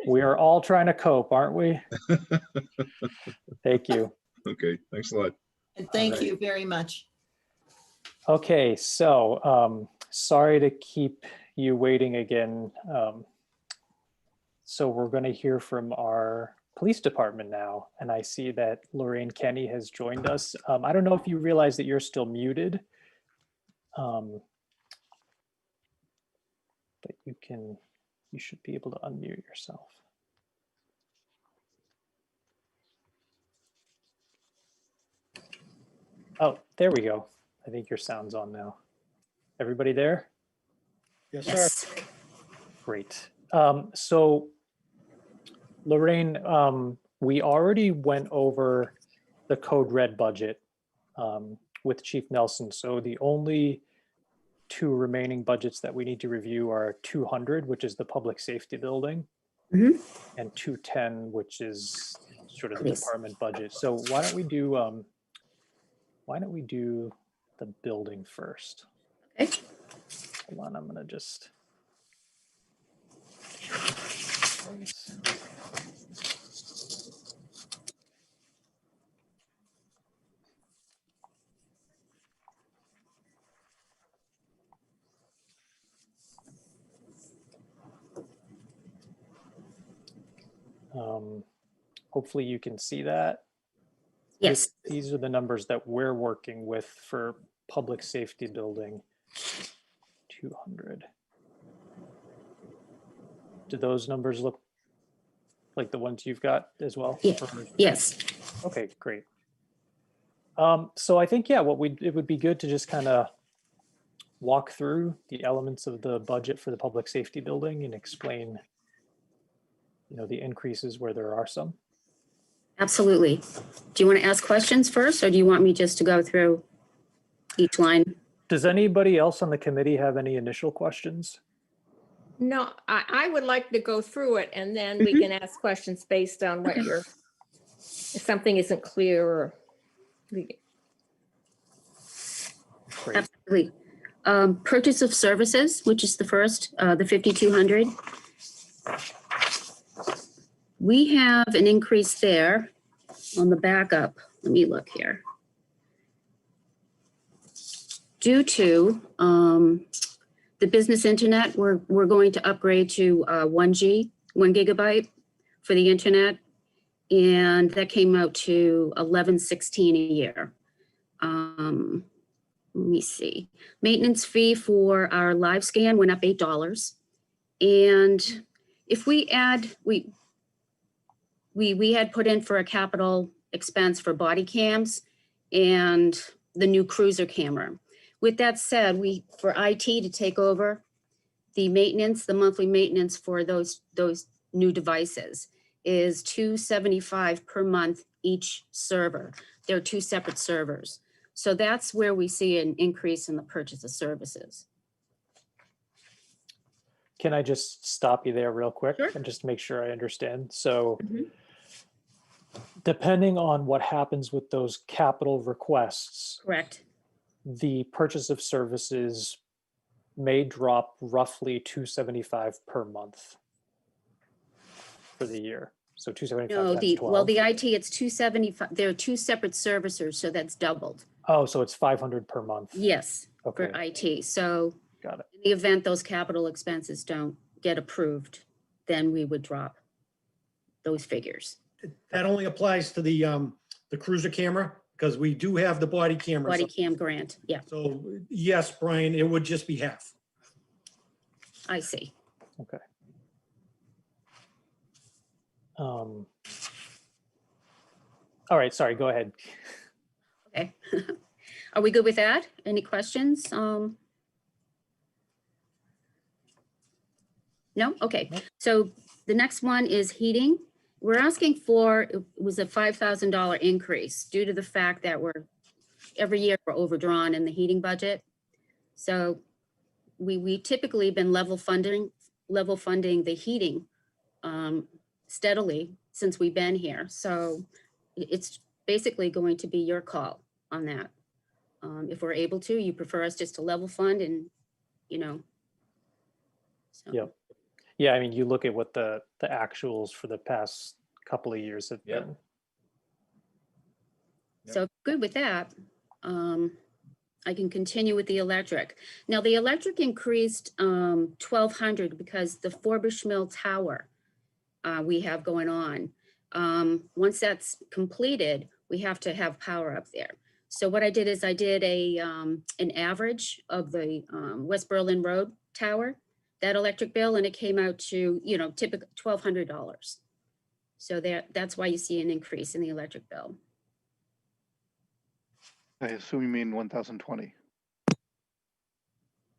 We are all trying to cope, aren't we? Thank you. Okay, thanks a lot. And thank you very much. Okay, so sorry to keep you waiting again. So we're going to hear from our police department now, and I see that Lorraine Kenny has joined us. I don't know if you realize that you're still muted, but you should be able to unmute yourself. Oh, there we go. I think your sound's on now. Everybody there? Yes, Yes. sir. Great. So Lorraine, we already went over the Code Red budget with Chief Nelson. So the only two remaining budgets that we need to review are 200, which is the public safety building, Mhm. and 210, which is sort of the Police. department budget. So why don't we do the building first? Okay. Hold on, I'm gonna just. Hopefully you can see that. Yes. These are the numbers that we're working with for public safety building. 200. Do those numbers look like the ones you've got as well? Yeah. Yes. Okay, great. So I think, yeah, it would be good to just kind of walk through the elements of the budget for the public safety building and explain, the increases where there are some. Absolutely. Do you want to ask questions first, or do you want me just to go through each line? Does anybody else on the committee have any initial questions? No, I would like to go through it and then we can ask questions based on what you're, if something isn't clear or. Great. Absolutely. Purchase of services, which is the first, the 5,200. We have an increase there on the backup. Let me look here. Due to the business internet, we're going to upgrade to 1 gigabyte for the internet, and that came out to $11.16 a year. Let me see. Maintenance fee for our live scan went up $8, and if we add, we had put in for a capital expense for body cams and the new cruiser camera. With that said, for IT to take over the maintenance, the monthly maintenance for those new devices is $275 per month each server. They're two separate servers. So that's where we see an increase in the purchase of services. Can I just stop you there real quick? Sure. And just make sure I understand? So depending on what happens with those capital requests, Correct. the purchase of services may drop roughly $275 per month for the year. So 275 No, times 12. well, the IT, it's 275. There are two separate servicers, so that's doubled. Oh, so it's 500 per month. Yes, Okay. for IT. So Got it. in the event those capital expenses don't get approved, then we would drop those figures. That only applies to the cruiser camera, because we do have the body cameras. Body cam grant, yeah, So yes, Brian, it would just be half. I see. Okay. All right, sorry, go ahead. Okay. Are we good with that? Any questions? No? Okay. So the next one is heating. We're asking for, it was a $5,000 increase due to the fact that every year we're overdrawn in the heating budget. So we typically been level funding the heating steadily since we've been here. So it's basically going to be your call on that. If we're able to, you prefer us just to level fund and, you know. So. Yep. Yeah, I mean, you look at what the actuals for the past couple of years have been. So good with that. I can continue with the electric. Now the electric increased 1,200 because the Forbush Mill Tower we have going on. Once that's completed, we have to have power up there. So what I did is I did an average of the West Berlin Road Tower, that electric bill, and it came out to, you know, typical $1,200. So that's why you see an increase in the electric bill. I assume you mean 1,020.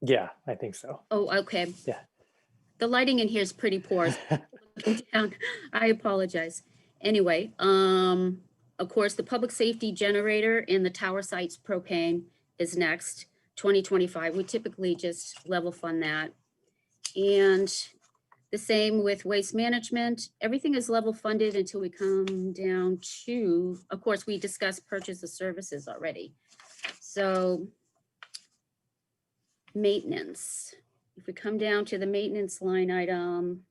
Yeah, I think so. Oh, okay. Yeah. The lighting in here is pretty poor. I apologize. Anyway, of course, the public safety generator in the tower sites propane is next, 2025. We typically just level fund that. And the same with waste management. Everything is level funded until we come down to, of course, we discussed purchase of services already. So maintenance. If we come down to the maintenance line item,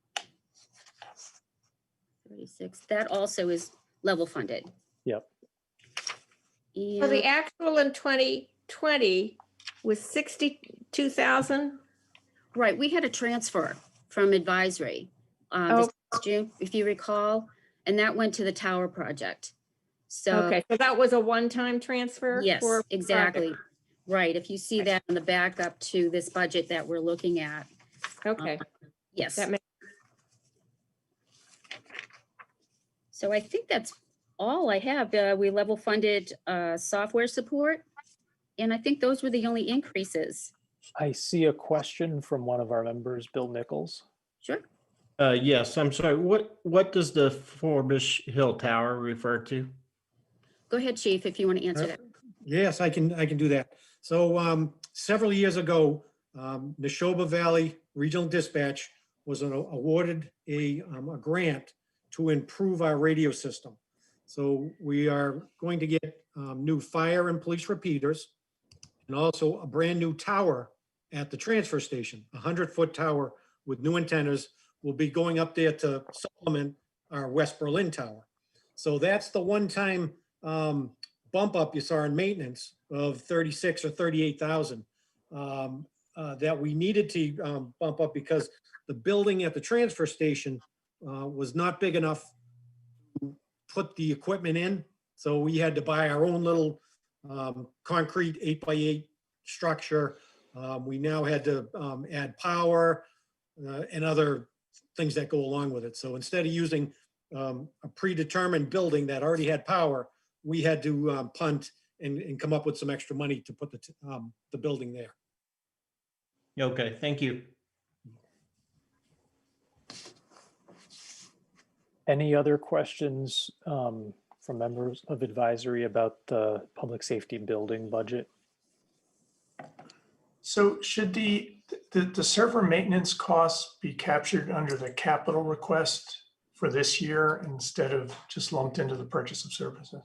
36, that also is level funded. Yep. So the actual in 2020 was 62,000. Right, we had a transfer from advisory this June, if you recall, and that went to the tower project. So Okay, so that was a one-time transfer? yes, for exactly. project. Right, if you see that in the backup to this budget that we're looking at. Okay. Yes. That makes So I think that's all I have. We level funded software support. And I think those were the only increases. I see a question from one of our members, Bill Nichols. Sure. Yes, I'm sorry. What does the Forbush Hill Tower refer to? Go ahead, Chief, if you want to answer that. Yes, I can do that. So several years ago, Neshoba Valley Regional Dispatch was awarded a grant to improve our radio system. So we are going to get new fire and police repeaters, and also a brand new tower at the transfer station, a 100-foot tower with new antennas will be going up there to supplement our West Berlin Tower. So that's the one-time bump up you saw in maintenance of 36 or 38,000 that we needed to bump up because the building at the transfer station was not big enough to put the equipment in. So we had to buy our own little concrete 8x8 structure. We now had to add power and other things that go along with it. So instead of using a predetermined building that already had power, we had to punt and come up with some extra money to put the building there. Okay, thank you. Any other questions from members of advisory about the public safety building budget? So should the server maintenance costs be captured under the capital request for this year instead of just lumped into the purchase of services?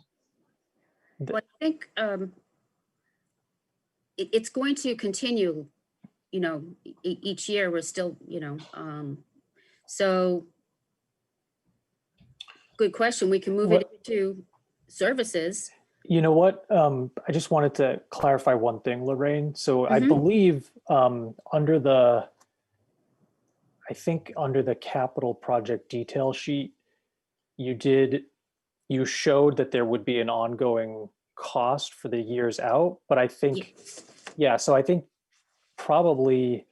Well, I think it's going to continue, you know, each year we're still, you know, so good question. We can move it to services. You know what? I just wanted to clarify one thing, Lorraine. So I believe under the capital project detail sheet, you showed that there would be an ongoing cost for the years out, but I think, yeah, so I think probably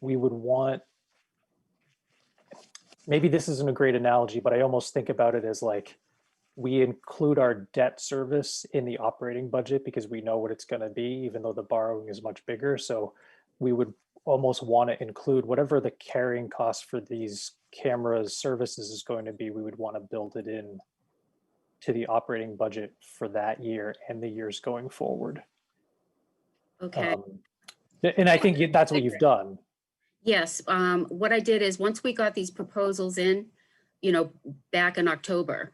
we would want, maybe this isn't a great analogy, but I almost think about it as like, we include our debt service in the operating budget because we know what it's going to be, even though the borrowing is much bigger. So we would almost want to include whatever the carrying cost for these cameras services is going to be. We would want to build it in to the operating budget for that year and the years going forward. Okay. And I think that's what you've done. Yes. What I did is once we got these proposals in, you know, back in October,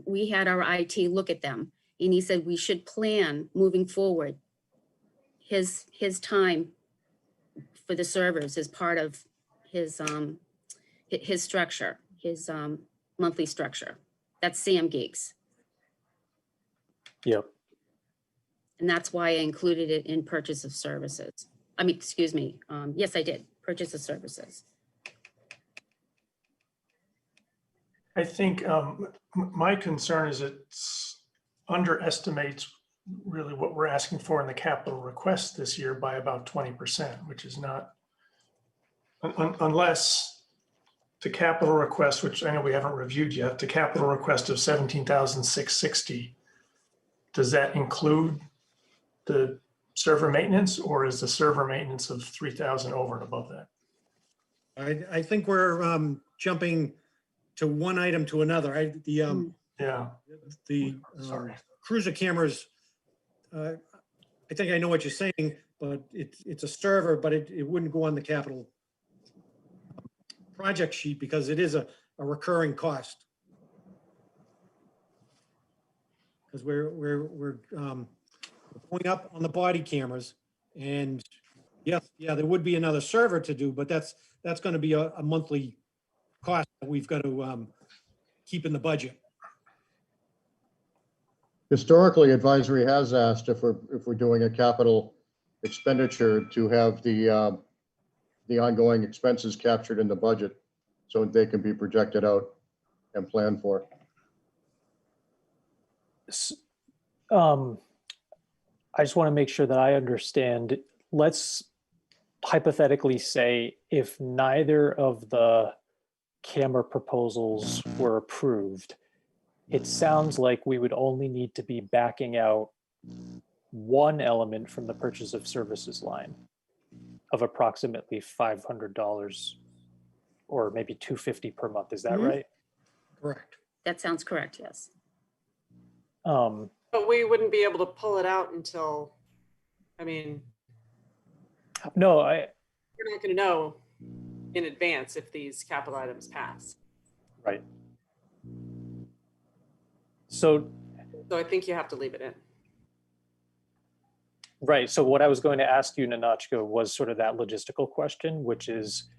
we had our IT look at them, and he said we should plan moving forward his time for the servers as part of his structure, his monthly structure. That's Sam Geeks. Yep. And that's why I included it in purchase of services. I mean, excuse me. Yes, I did. Purchase of services. I think my concern is it underestimates really what we're asking for in the capital request this year by about 20%, which is not, unless the capital request, which I know we haven't reviewed yet, the capital request of 17,660, does that include the server maintenance, or is the server maintenance of 3,000 over and above that? I think we're jumping to one item to another. The cruiser cameras, I think I know what you're saying, but it's a server, but it wouldn't go on the capital project sheet because it is a recurring cost. Because we're going up on the body cameras, and yeah, there would be another server to do, but that's going to be a monthly cost that we've got to keep in the budget. Historically, advisory has asked if we're doing a capital expenditure to have the ongoing expenses captured in the budget so they can be projected out and planned for. I just want to make sure that I understand. Let's hypothetically say if neither of the camera proposals were approved, it sounds like we would only need to be backing out one element from the purchase of services line of approximately $500 or maybe $250 per month. Is that right? Correct. That sounds correct, yes. But we wouldn't be able to pull it out until, I mean, no, we're not going to know in advance if these capital items pass. Right. So I think you have to leave it in. Right. So what I was going to ask you, Nanachka, was sort of that logistical question, which is,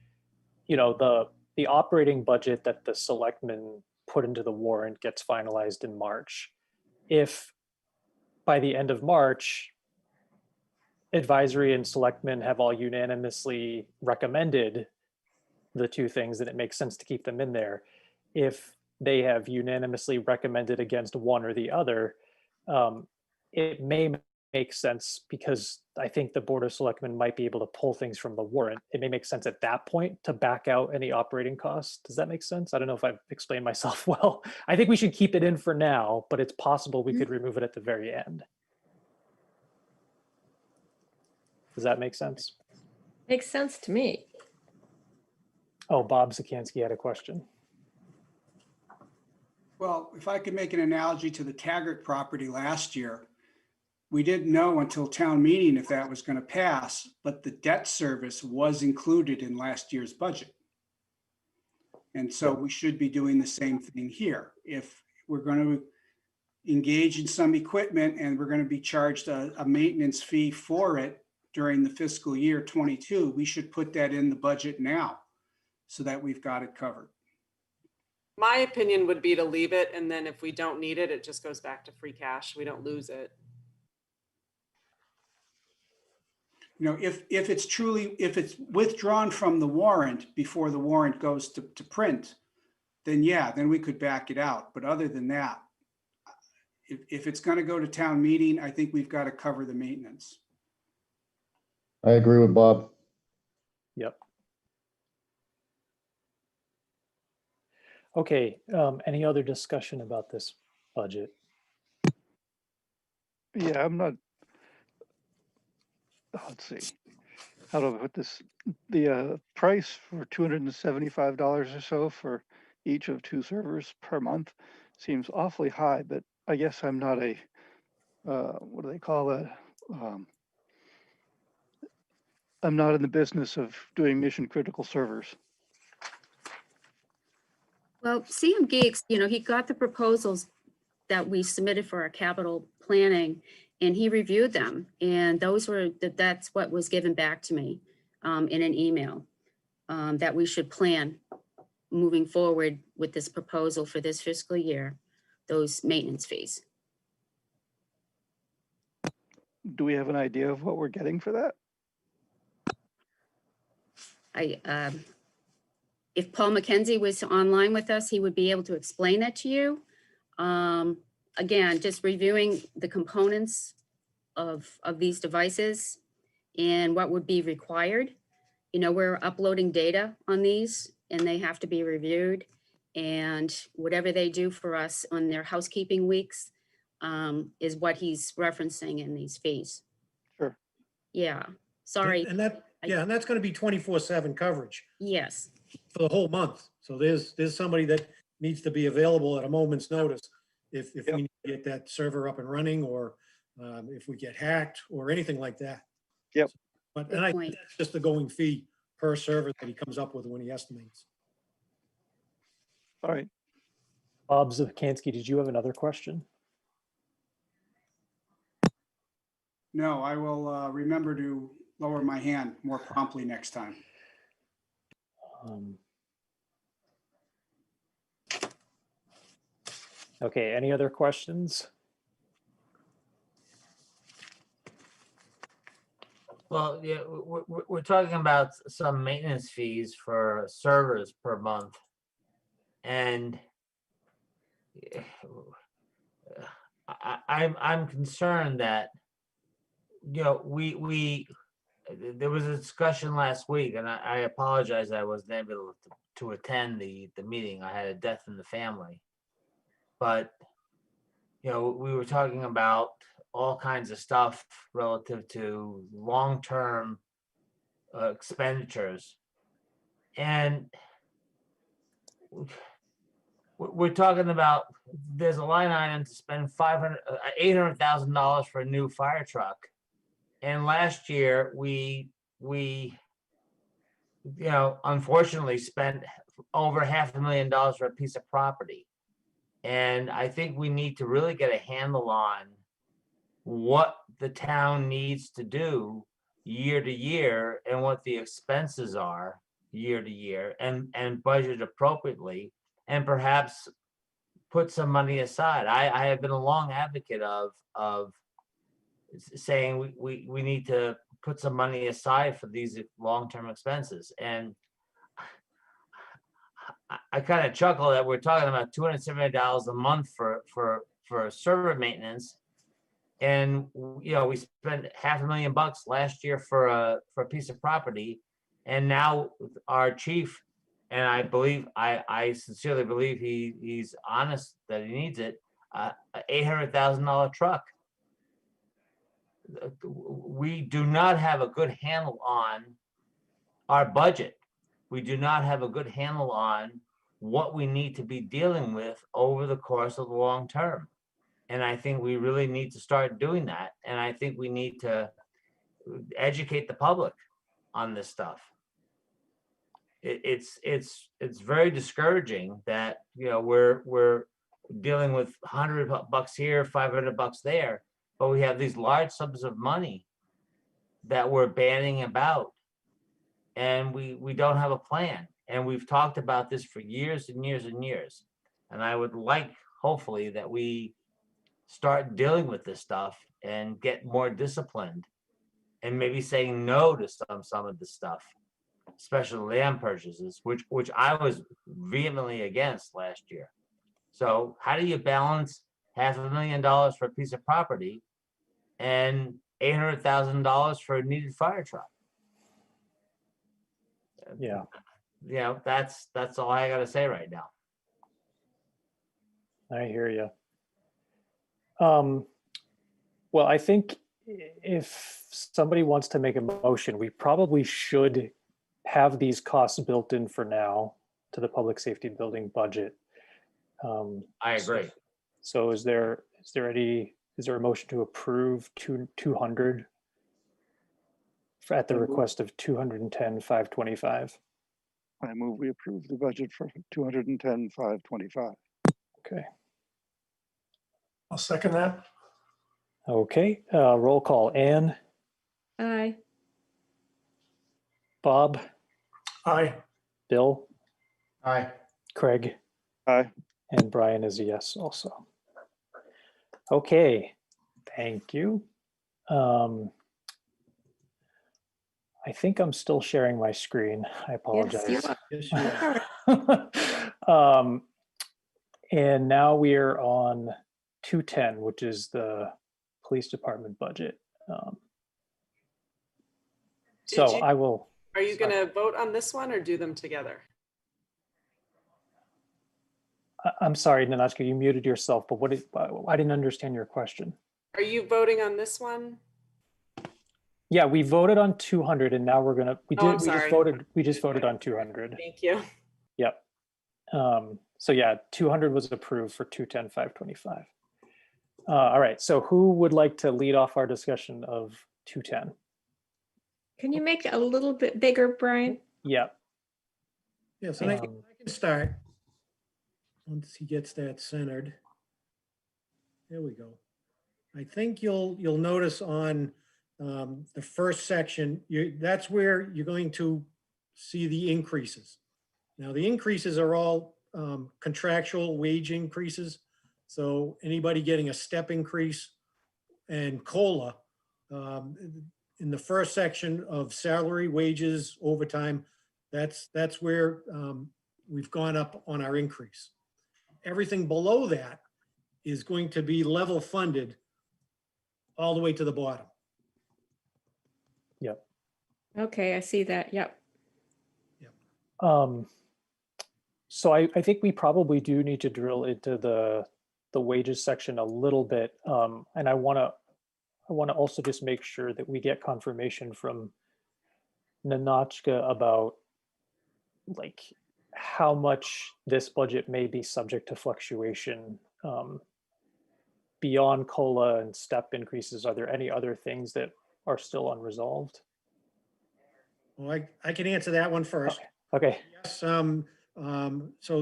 you know, the operating budget that the selectmen put into the warrant gets finalized in March. If by the end of March, advisory and selectmen have all unanimously recommended the two things, then it makes sense to keep them in there. If they have unanimously recommended against one or the other, it may make sense, because I think the Board of Selectmen might be able to pull things from the warrant. It may make sense at that point to back out any operating costs. Does that make sense? I don't know if I've explained myself well. I think we should keep it in for now, but it's possible we could remove it at the very end. Does that make sense? Makes sense to me. Oh, Bob Sikansky had a question. Well, if I could make an analogy to the Taggart property last year, we didn't know until town meeting if that was going to pass, but the debt service was included in last year's budget. And so we should be doing the same thing here. If we're going to engage in some equipment and we're going to be charged a maintenance fee for it during the fiscal year 22, we should put that in the budget now so that we've got it covered. My opinion would be to leave it, and then if we don't need it, it just goes back to free cash. We don't lose it. You know, if it's withdrawn from the warrant before the warrant goes to print, then yeah, then we could back it out. But other than that, if it's going to go to town meeting, I think we've got to cover the maintenance. I agree with Bob. Yep. Okay, any other discussion about this budget? Yeah, I'm not, let's see, how do I put this? The price for $275 or so for each of 2 servers per month seems awfully high, but I guess I'm not a, what do they call that? I'm not in the business of doing mission critical servers. Well, Sam Geeks, you know, he got the proposals that we submitted for our capital planning, and he reviewed them. And that's what was given back to me in an email, that we should plan moving forward with this proposal for this fiscal year, those maintenance fees. Do we have an idea of what we're getting for that? If Paul McKenzie was online with us, he would be able to explain that to you. Again, just reviewing the components of these devices and what would be required. You know, we're uploading data on these and they have to be reviewed, and whatever they do for us on their housekeeping weeks is what he's referencing in these fees. Sure. Yeah, sorry. And that's going to be 24/7 coverage Yes. for the whole month. So there's somebody that needs to be available at a moment's notice if we need to get that server up and running, or if we get hacked or anything like that. Yep. But I think that's just the going fee per server that he comes up with when he estimates. All right. Bob Zivkansky, did you have another question? No, I will remember to lower my hand more promptly next time. Okay, any other questions? Well, yeah, we're talking about some maintenance fees for servers per month. And I'm concerned that, you know, there was a discussion last week, and I apologize I wasn't able to attend the meeting. I had a death in the family. But, you know, we were talking about all kinds of stuff relative to long-term expenditures. And we're talking about, there's a line item to spend $800,000 for a new fire truck. And last year we, you know, unfortunately spent over $500,000 for a piece of property. And I think we need to really get a handle on what the town needs to do year to year and what the expenses are year to year, and budget appropriately, and perhaps put some money aside. I have been a long advocate of saying we need to put some money aside for these long-term expenses. And I kind of chuckle that we're talking about $270 a month for server maintenance. And, you know, we spent $500,000 last year for a piece of property. And now our chief, and I sincerely believe he's honest that he needs it, $800,000 truck. We do not have a good handle on our budget. We do not have a good handle on what we need to be dealing with over the course of the long term. And I think we really need to start doing that. And I think we need to educate the public on this stuff. It's very discouraging that, you know, we're dealing with $100 here, $500 there, but we have these large sums of money that we're banning about, and we don't have a plan. And we've talked about this for years and years and years. And I would like, hopefully, that we start dealing with this stuff and get more disciplined, and maybe saying no to some of this stuff, special land purchases, which I was vehemently against last year. So how do you balance $500,000 for a piece of property and $800,000 for a needed fire truck? Yeah. You know, that's all I got to say right now. I hear you. Well, I think if somebody wants to make a motion, we probably should have these costs built in for now to the public safety building budget. I agree. So is there a motion to approve 200 at the request of 210,525? I move we approve the budget for 210,525. Okay. I'll second that. Okay, roll call. Ann, Aye. Bob, Aye. Bill, Aye. Craig, Aye. and Brian is a yes also. Okay, thank you. I think I'm still sharing my screen. I apologize. Yes, you Yes, you are. And now we are on 210, which is the police department budget. Did So you- I will. Are you going to vote on this one or do them together? I'm sorry, Nanachka, you muted yourself, but I didn't understand your question. Are you voting on this one? Yeah, we voted on 200 and now we're gonna, we Oh, I'm just sorry. voted on 200. Thank you. Yep. So yeah, 200 was approved for 210, 525. All right, so who would like to lead off our discussion of 210? Can you make it a little bit bigger, Brian? Yep. Yes, and I can start. Once he gets that centered. There we go. I think you'll notice on the first section, that's where you're going to see the increases. Now, the increases are all contractual wage increases. So anybody getting a step increase and COLA, in the first section of salary, wages, overtime, that's where we've gone up on our increase. Everything below that is going to be level funded all the way to the bottom. Yep. Okay, I see that. Yep. So I think we probably do need to drill into the wages section a little bit. And I want to also just make sure that we get confirmation from Nanachka about like how much this budget may be subject to fluctuation beyond COLA and step increases. Are there any other things that are still unresolved? Well, I can answer that one first. Okay. Yes. So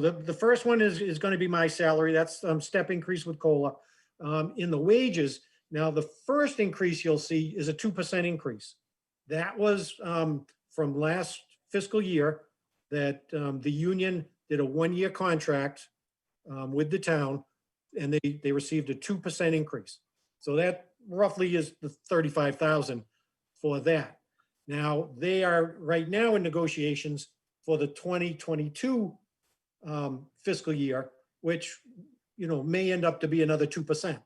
the first one is going to be my salary. That's step increase with COLA. In the wages, now the first increase you'll see is a 2% increase. That was from last fiscal year that the union did a 1-year contract with the town, and they received a 2% increase. So that roughly is the 35,000 for that. Now they are right now in negotiations for the 2022 fiscal year, which may end up to be another 2%.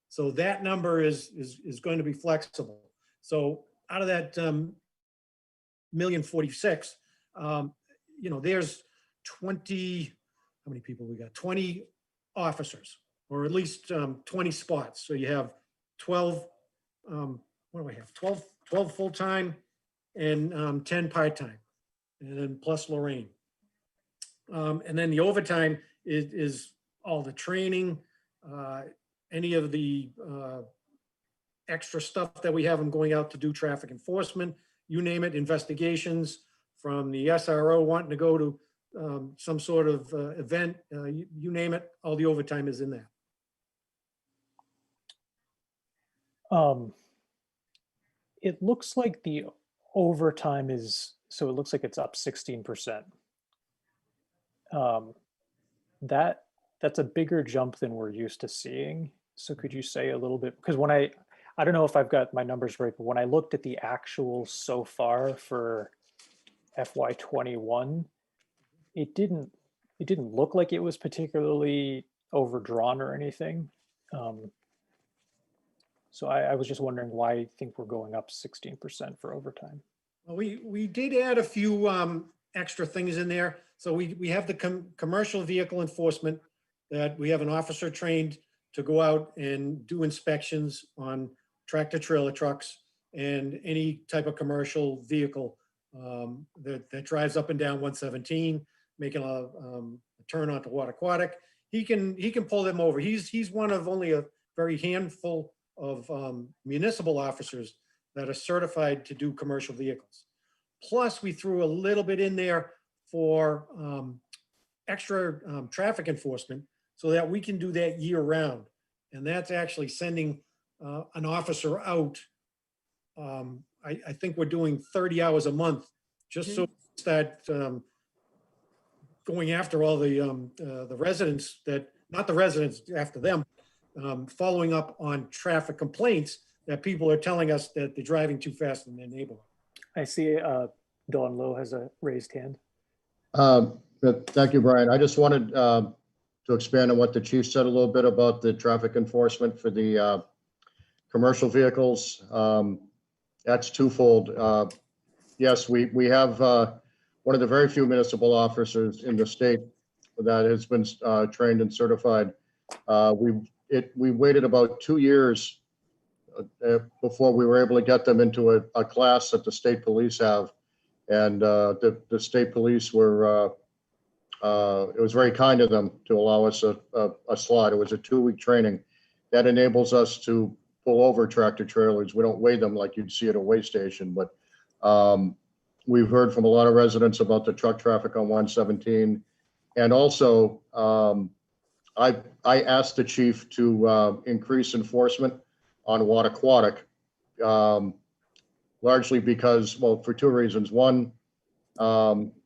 So that number is going to be flexible. So out of that $1,046,000, there's 20. How many people we got? 20 officers, or at least 20 spots. So you have 12. What do I have? 12 full-time and 10 part-time, and then plus Lorraine. And then the overtime is all the training, any of the extra stuff that we have them going out to do traffic enforcement, you name it, investigations from the SRO wanting to go to some sort of event, you name it, all the overtime is in there. It looks like the overtime is, so it looks like it's up 16%. That's a bigger jump than we're used to seeing. So could you say a little bit, because when I don't know if I've got my numbers right, but when I looked at the actual so far for FY21, it didn't look like it was particularly overdrawn or anything. So I was just wondering why I think we're going up 16% for overtime. Well, we did add a few extra things in there. So we have the commercial vehicle enforcement, that we have an officer trained to go out and do inspections on tractor trailer trucks and any type of commercial vehicle that drives up and down 117, making a turn onto Wattaquatic. He can pull them over. He's one of only a very handful of municipal officers that are certified to do commercial vehicles. Plus, we threw a little bit in there for extra traffic enforcement so that we can do that year round. and that's actually sending an officer out. I think we're doing 30 hours a month, just so that going after all the residents that, not the residents after them, following up on traffic complaints that people are telling us that they're driving too fast in their neighborhood. I see Dawn Lowe has a raised hand. Thank you, Brian. I just wanted to expand on what the chief said a little bit about the traffic enforcement for the commercial vehicles. That's twofold. Yes, we have one of the very few municipal officers in the state that has been trained and certified. We waited about 2 years before we were able to get them into a class that the state police have. And the state police were, it was very kind of them to allow us a slot. It was a 2-week training that enables us to pull over tractor trailers. We don't weigh them like you'd see at a weigh station, but we've heard from a lot of residents about the truck traffic on 117. And also, I asked the chief to increase enforcement on Wattaquatic, largely because, well, for 2 reasons. One,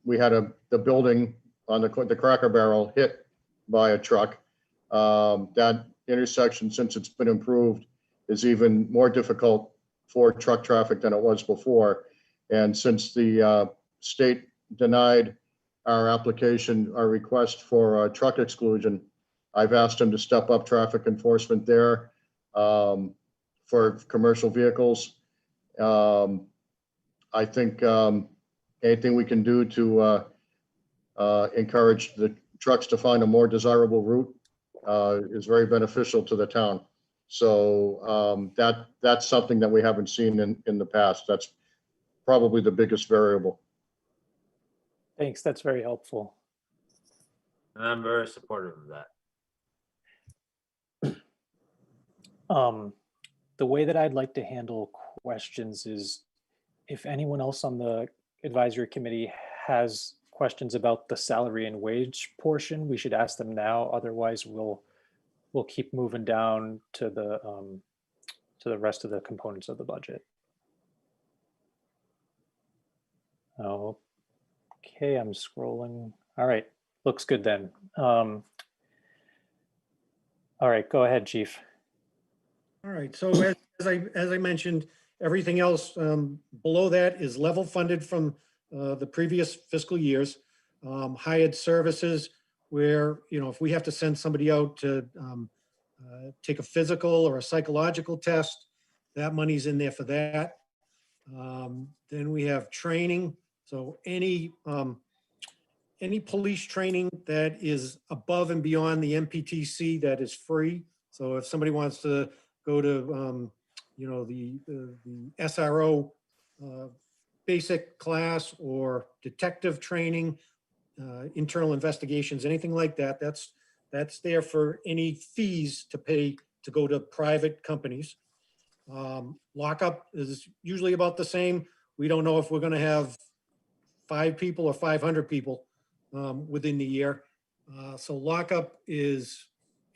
we had the building on the Cracker Barrel hit by a truck. That intersection, since it's been improved, is even more difficult for truck traffic than it was before. And since the state denied our application, our request for truck exclusion, I've asked him to step up traffic enforcement there for commercial vehicles. I think anything we can do to encourage the trucks to find a more desirable route is very beneficial to the town. So that's something that we haven't seen in the past. That's probably the biggest variable. Thanks, that's very helpful. And I'm very supportive of that. The way that I'd like to handle questions is if anyone else on the advisory committee has questions about the salary and wage portion, we should ask them now. Otherwise, we'll keep moving down to the rest of the components of the budget. Okay, I'm scrolling. All right, looks good then. All right, go ahead, Chief. All right, so as I mentioned, everything else below that is level funded from the previous fiscal years. Hired services where, if we have to send somebody out to take a physical or a psychological test, that money's in there for that. Then we have training. So any police training that is above and beyond the MPTC, that is free. So if somebody wants to go to, the SRO basic class or detective training, internal investigations, anything like that, that's there for any fees to pay to go to private companies. Lockup is usually about the same. We don't know if we're going to have 5 people or 500 people within the year. So lockup is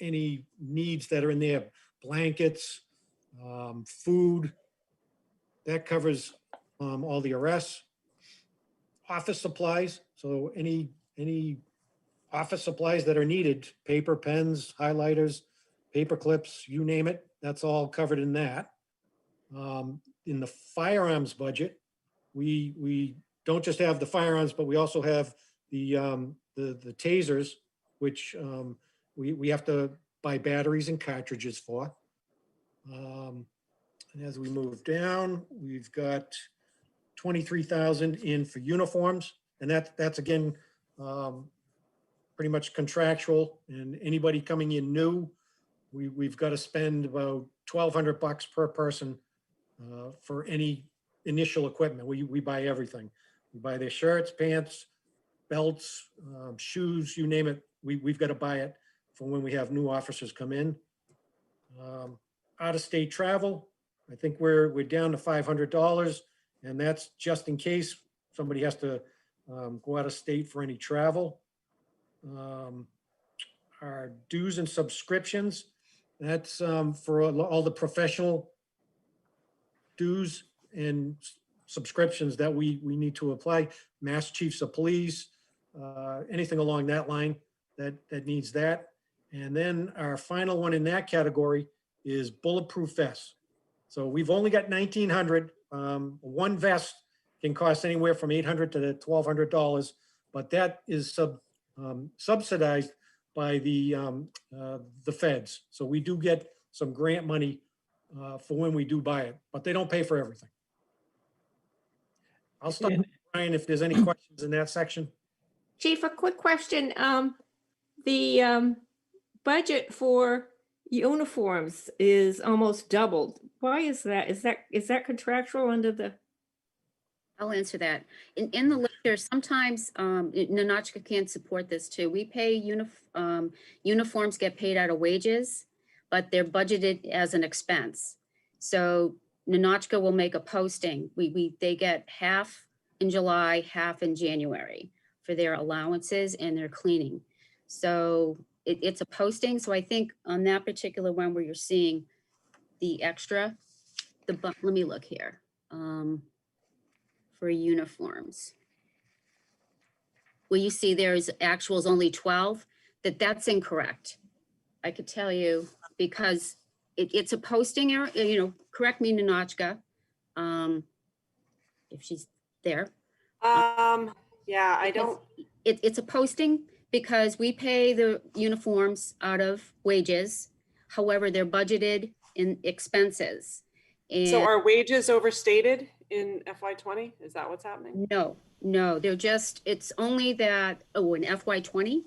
any needs that are in there, blankets, food, that covers all the arrests. Office supplies, so any office supplies that are needed, paper, pens, highlighters, paper clips, you name it, that's all covered in that. In the firearms budget, we don't just have the firearms, but we also have the tasers, which we have to buy batteries and cartridges for. And as we move down, we've got 23,000 in for uniforms, and that's again pretty much contractual. And anybody coming in new, we've got to spend about $1,200 per person for any initial equipment. We buy everything. We buy their shirts, pants, belts, shoes, you name it. We've got to buy it for when we have new officers come in. Out-of-state travel, I think we're down to $500, and that's just in case somebody has to go out of state for any travel. Our dues and subscriptions, That's for all the professional dues and subscriptions that we need to apply. Mass Chiefs of Police, anything along that line that needs that. And then our final one in that category is bulletproof vests. So we've only got 1,900. One vest can cost anywhere from $800 to $1,200, but that is subsidized by the feds. So we do get some grant money for when we do buy it, but they don't pay for everything. I'll stop, Brian, if there's any questions in that section. Chief, a quick question. The budget for uniforms is almost doubled. Why is that? Is that contractual under the? I'll answer that. In the ledger, sometimes Nanochka can't support this too. We pay uniforms get paid out of wages, but they're budgeted as an expense. So Nanochka will make a posting. They get half in July, half in January for their allowances and their cleaning. So it's a posting. So I think on that particular one where you're seeing the extra, let me look here. For uniforms, where you see there's actuals only 12, that's incorrect. I could tell you because it's a posting error, correct me, Nanochka, if she's there. Yeah, I don't. It's a posting because we pay the uniforms out of wages. However, they're budgeted in expenses. And So are wages overstated in FY20? Is that what's happening? No, they're just, it's only that, in FY20?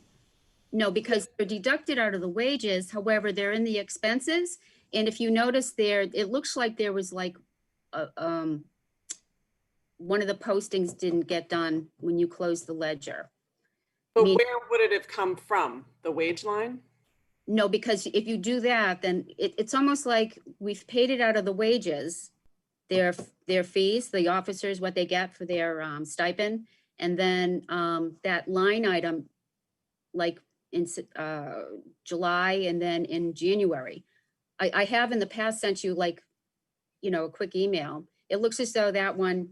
No, because they're deducted out of the wages. However, they're in the expenses. And if you notice there, it looks like there was like, one of the postings didn't get done when you closed the ledger. But where would it have come from? The wage line? No, because if you do that, then it's almost like we've paid it out of the wages, their fees, the officers, what they get for their stipend. And then that line item, like in July and then in January, I have in the past sent you like, a quick email. It looks as though that one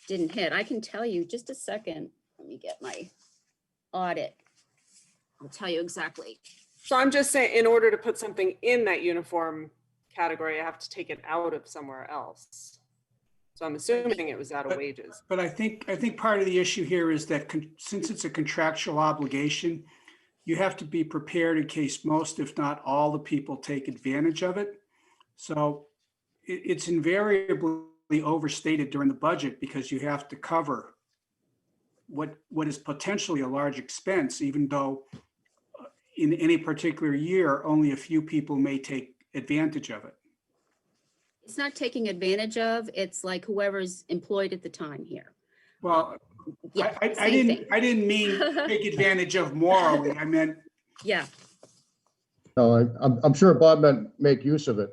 didn't hit. I can tell you just a second. Let me get my audit. I'll tell you exactly. So I'm just saying, in order to put something in that uniform category, I have to take it out of somewhere else. So I'm assuming it was out of wages. But I think part of the issue here is that since it's a contractual obligation, you have to be prepared in case most, if not all, the people take advantage of it. So it's invariably overstated during the budget because you have to cover what is potentially a large expense, even though in any particular year, only a few people may take advantage of it. It's not taking advantage of, it's like whoever's employed at the time here. Well, yeah, I didn't mean take advantage of morally. I meant. Yeah. No, I'm sure Bob meant make use of it.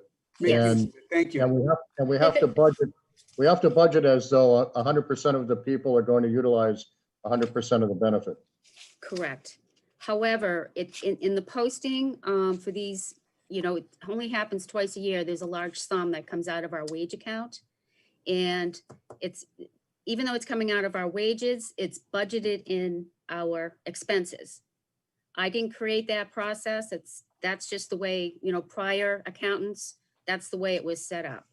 And thank you. And we have to budget. We have to budget as though 100% of the people are going to utilize 100% of the benefit. Correct. However, it's in the posting for these, it only happens twice a year. There's a large sum that comes out of our wage account. And even though it's coming out of our wages, it's budgeted in our expenses. I didn't create that process. That's just the way, prior accountants, that's the way it was set up.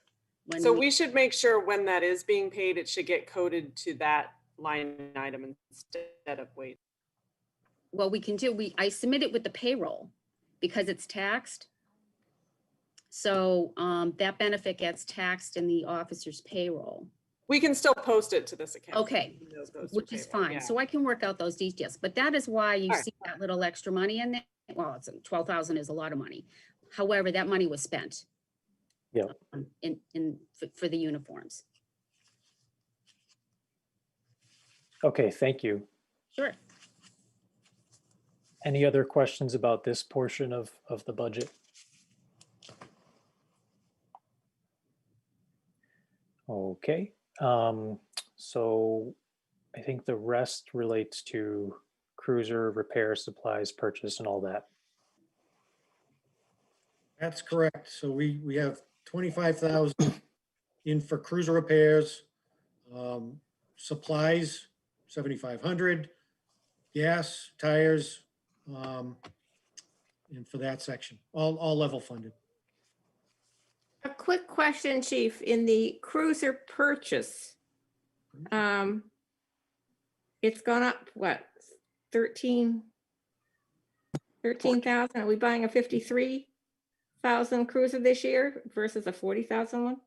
So we should make sure when that is being paid, it should get coded to that line item instead of wage. Well, we can do, I submit it with the payroll because it's taxed. So that benefit gets taxed in the officer's payroll. We can still post it to this account. Okay, which is fine. Yeah. So I can work out those details, but that is why you see that little extra money in there. Well, it's 12,000 is a lot of money. However, that money was spent. Yeah. For the uniforms. Okay, thank you. Sure. Any other questions about this portion of the budget? Okay, so I think the rest relates to cruiser repair, supplies, purchase, and all that. That's correct. So we have 25,000 in for cruiser repairs, supplies, 7,500, gas, tires, and for that section, all level funded. A quick question, Chief, in the cruiser purchase, it's gone up, what, 13,000? Are we buying a 53,000 cruiser this year versus a 40,000 one?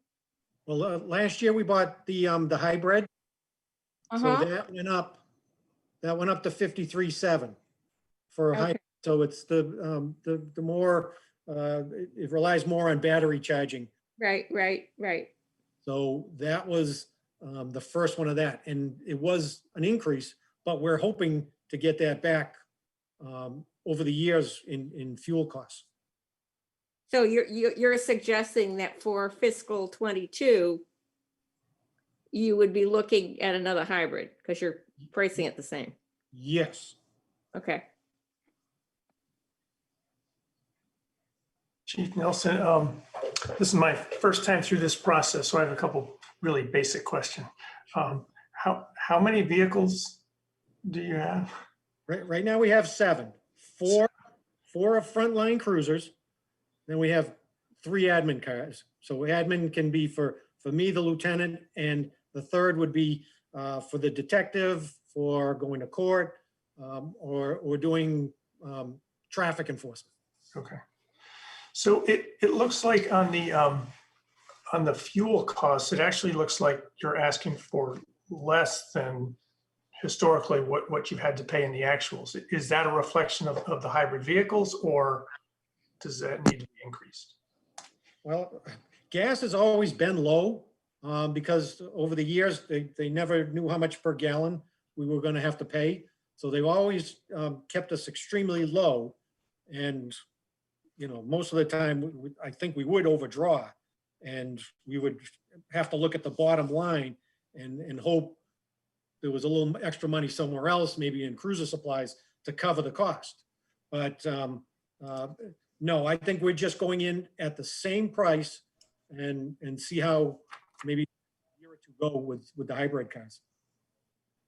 Well, last year we bought the hybrid. So Uh-huh. that went up to 53.7 for a high. Okay. So it's the more, it relies more on battery charging. Right. So that was the first one of that. And it was an increase, but we're hoping to get that back over the years in fuel costs. So you're suggesting that for fiscal 22, you would be looking at another hybrid because you're pricing it the same. Yes. Okay. Chief Nelson, this is my first time through this process, so I have a couple really basic questions. How many vehicles do you have? Right now we have 7, 4 are frontline cruisers. Then we have 3 admin cars. So admin can be for me, the lieutenant, and the third would be for the detective, for going to court, or doing traffic enforcement. Okay. So it looks like on the fuel costs, it actually looks like you're asking for less than historically what you've had to pay in the actuals. Is that a reflection of the hybrid vehicles, or does that need to be increased? Well, gas has always been low because over the years, they never knew how much per gallon we were going to have to pay. So they've always kept us extremely low. And, you know, most of the time, I think we would overdraw, and we would have to look at the bottom line and hope there was a little extra money somewhere else, maybe in cruiser supplies, to cover the cost. But no, I think we're just going in at the same price and see how maybe a year or two go with the hybrid cars.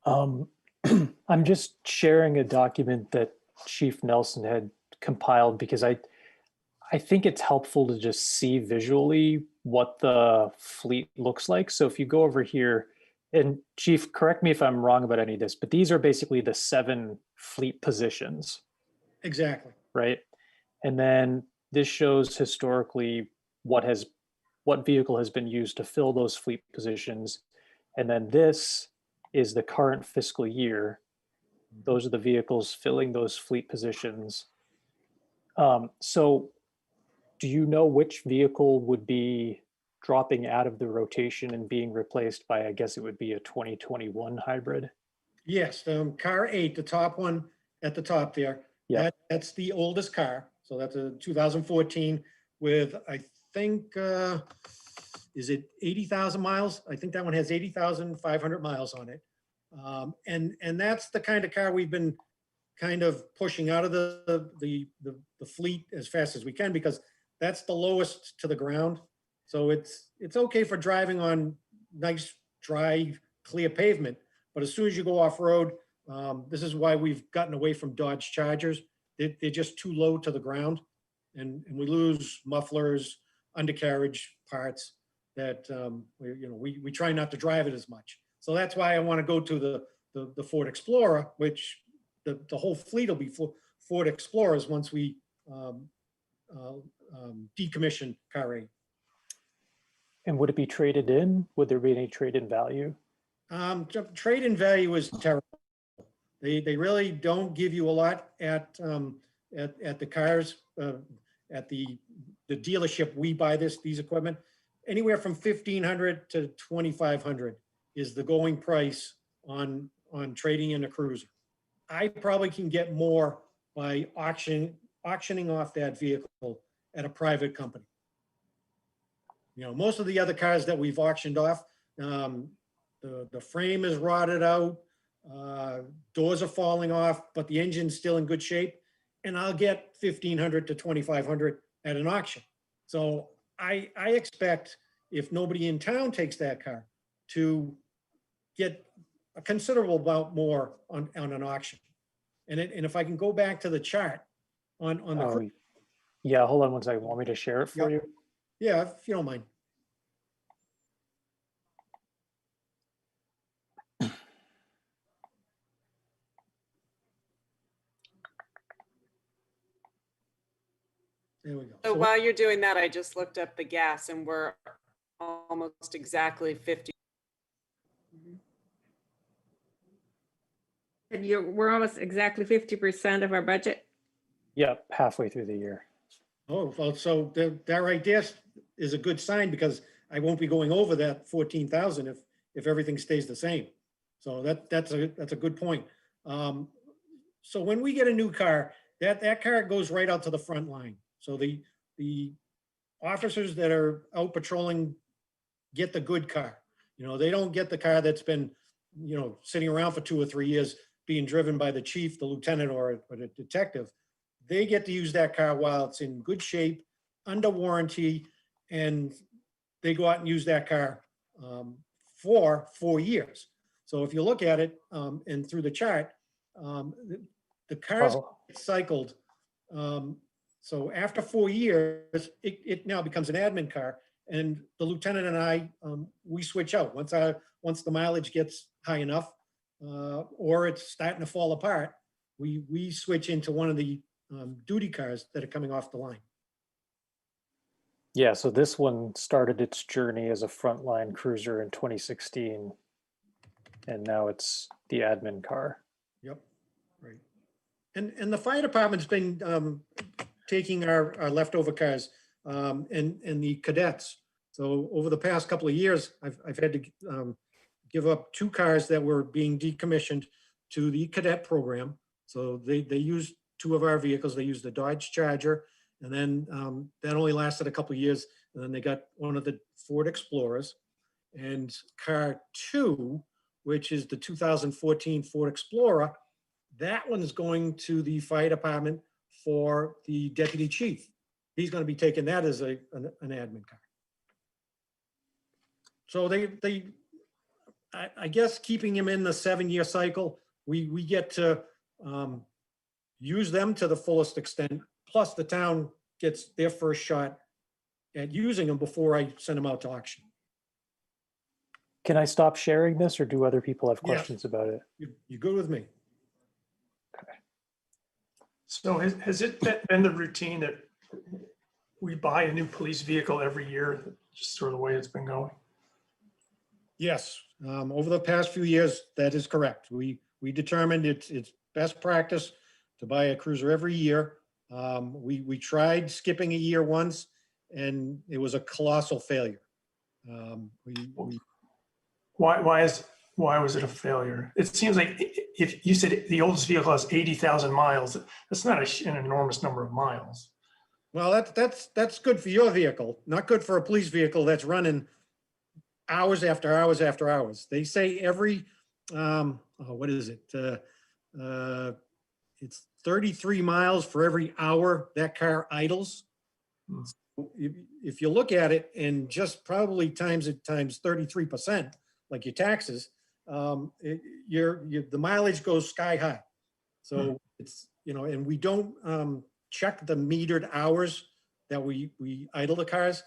I'm just sharing a document that Chief Nelson had compiled because I think it's helpful to just see visually what the fleet looks like. So if you go over here, and Chief, correct me if I'm wrong about any of this, but these are basically the 7 fleet positions. Exactly. Right. And then this shows historically what vehicle has been used to fill those fleet positions. And then this is the current fiscal year. Those are the vehicles filling those fleet positions. So do you know which vehicle would be dropping out of the rotation and being replaced by, I guess it would be a 2021 hybrid? Yes, car 8, the top one at the top there. Yeah. That's the oldest car. So that's a 2014 with, I think, is it 80,000 miles? I think that one has 80,500 miles on it. And that's the kind of car we've been kind of pushing out of the fleet as fast as we can, because that's the lowest to the ground. So it's okay for driving on nice, dry, clear pavement. But as soon as you go off-road, this is why we've gotten away from Dodge Chargers. They're just too low to the ground. And we lose mufflers, undercarriage parts that we try not to drive it as much. So that's why I want to go to the Ford Explorer, which the whole fleet will be Ford Explorers once we decommission car 8. And would it be traded in? Would there be any trade-in value? Trade-in value is terrible. They really don't give you a lot at the cars, at the dealership we buy these equipment. Anywhere from $1,500 to $2,500 is the going price on trading in a cruiser. I probably can get more by auctioning off that vehicle at a private company. You know, most of the other cars that we've auctioned off, the frame is rotted out, doors are falling off, but the engine's still in good shape. And I'll get $1,500 to $2,500 at an auction. So I expect if nobody in town takes that car to get a considerable amount more on an auction. And if I can go back to the chart on the. Oh, yeah, hold on one second. Want me to share it for Yep. you? Yeah, if you don't mind. There we go. So while you're doing that, I just looked up the gas and we're almost exactly 50. And we're almost exactly 50% of our budget. Yep, halfway through the year. Oh, well, so that right there is a good sign because I won't be going over that 14,000 if everything stays the same. So that's a good point. So when we get a new car, that car goes right out to the front line. So the officers that are out patrolling get the good car. You know, they don't get the car that's been, you know, sitting around for 2 or 3 years being driven by the chief, the lieutenant, or the detective. They get to use that car while it's in good shape, under warranty, and they go out and use that car for 4 years. So if you look at it and through the chart, the cars get cycled. So after 4 years, it now becomes an admin car, and the lieutenant and I, we switch out once the mileage gets high enough, or it's starting to fall apart. We switch into one of the duty cars that are coming off the line. Yeah, so this one started its journey as a frontline cruiser in 2016, and now it's the admin car. Yep, right. And the fire department's been taking our leftover cars and the cadets. So over the past couple of years, I've had to give up 2 cars that were being decommissioned to the cadet program. So they used 2 of our vehicles. They used the Dodge Charger, and then that only lasted a couple of years. And then they got one of the Ford Explorers, and car 2, which is the 2014 Ford Explorer. That one's going to the fire department for the deputy chief. He's going to be taking that as an admin car. So I guess keeping him in the 7-year cycle, we get to use them to the fullest extent. Plus the town gets their first shot at using them before I send them out to auction. Can I stop sharing this, or do other people have Yes. questions about it? You good with me? So has it been the routine that we buy a new police vehicle every year, just sort of the way it's been going? Yes, over the past few years, that is correct. We determined it's best practice to buy a cruiser every year. We tried skipping a year once, and it was a colossal failure. Why was it a failure? It seems like if you said the oldest vehicle has 80,000 miles, that's not an enormous number of miles. Well, that's good for your vehicle, not good for a police vehicle that's running hours after hours after hours. They say every, what is it? It's 33 miles for every hour that car idles. If you look at it and just probably times 33%, like your taxes, the mileage goes sky high. So it's, you know, and we don't check the metered hours that we idle the cars.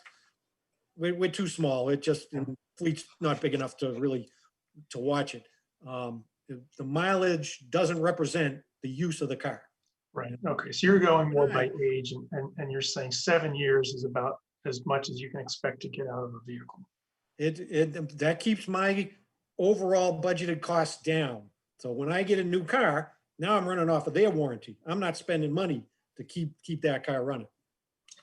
We're too small. It just, the fleet's not big enough to really to watch it. The mileage doesn't represent the use of the car. Right. Okay. So you're going more by age, and you're saying 7 years is about as much as you can expect to get out of a vehicle. That keeps my overall budgeted costs down. So when I get a new car, now I'm running off of their warranty. I'm not spending money to keep that car running.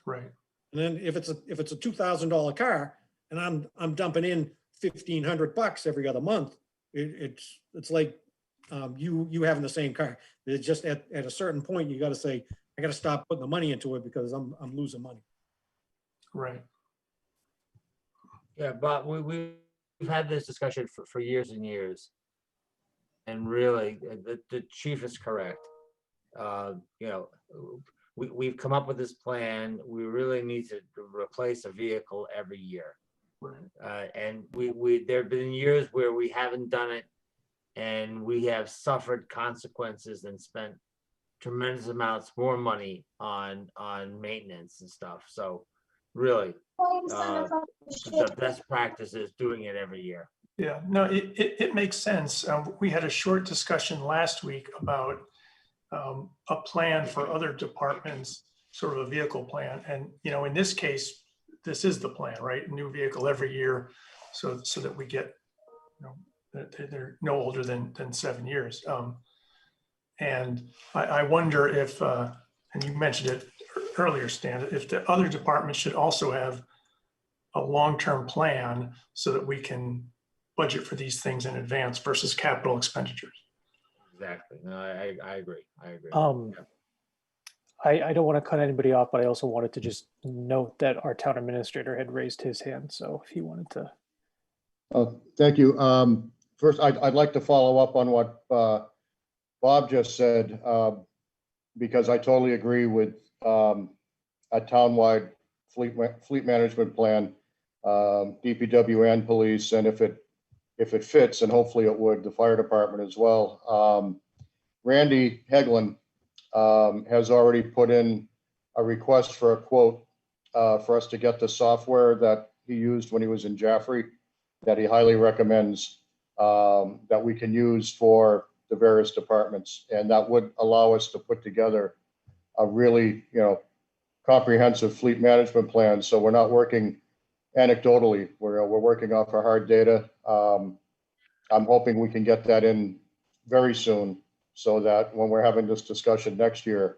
Right. And then if it's a $2,000 car and I'm dumping in $1,500 every other month, it's like you having the same car. It's just at a certain point you got to say, I got to stop putting the money into it because I'm losing money. Right. Yeah, but we've had this discussion for years and years. And really, the chief is correct. You know, we've come up with this plan. We really need to replace a vehicle every year. And there have been years where we haven't done it, and we have suffered consequences and spent tremendous amounts more money on maintenance and stuff. So really, the best practice is doing it every year. Yeah, no, it makes sense. We had a short discussion last week about a plan for other departments, sort of a vehicle plan. And, you know, in this case, this is the plan, right? A new vehicle every year, so that we get, you know, they're no older than 7 years. And I wonder if, and you mentioned it earlier, Stan, if the other departments should also have a long-term plan so that we can budget for these things in advance versus capital expenditures. Exactly. No, I agree. I agree. I don't want to cut anybody off, but I also wanted to just note that our town administrator had raised his hand. So if he wanted to. Oh, thank you. First, I'd like to follow up on what Bob just said, because I totally agree with a townwide fleet management plan, DPW and police, and if it fits, and hopefully it would, the fire department as well. Randy Heglin has already put in a request for a quote for us to get the software that he used when he was in Jaffrey, that he highly recommends that we can use for the various departments. And that would allow us to put together a really, you know, comprehensive fleet management plan. So we're not working anecdotally, we're working off our hard data. I'm hoping we can get that in very soon, so that when we're having this discussion next year,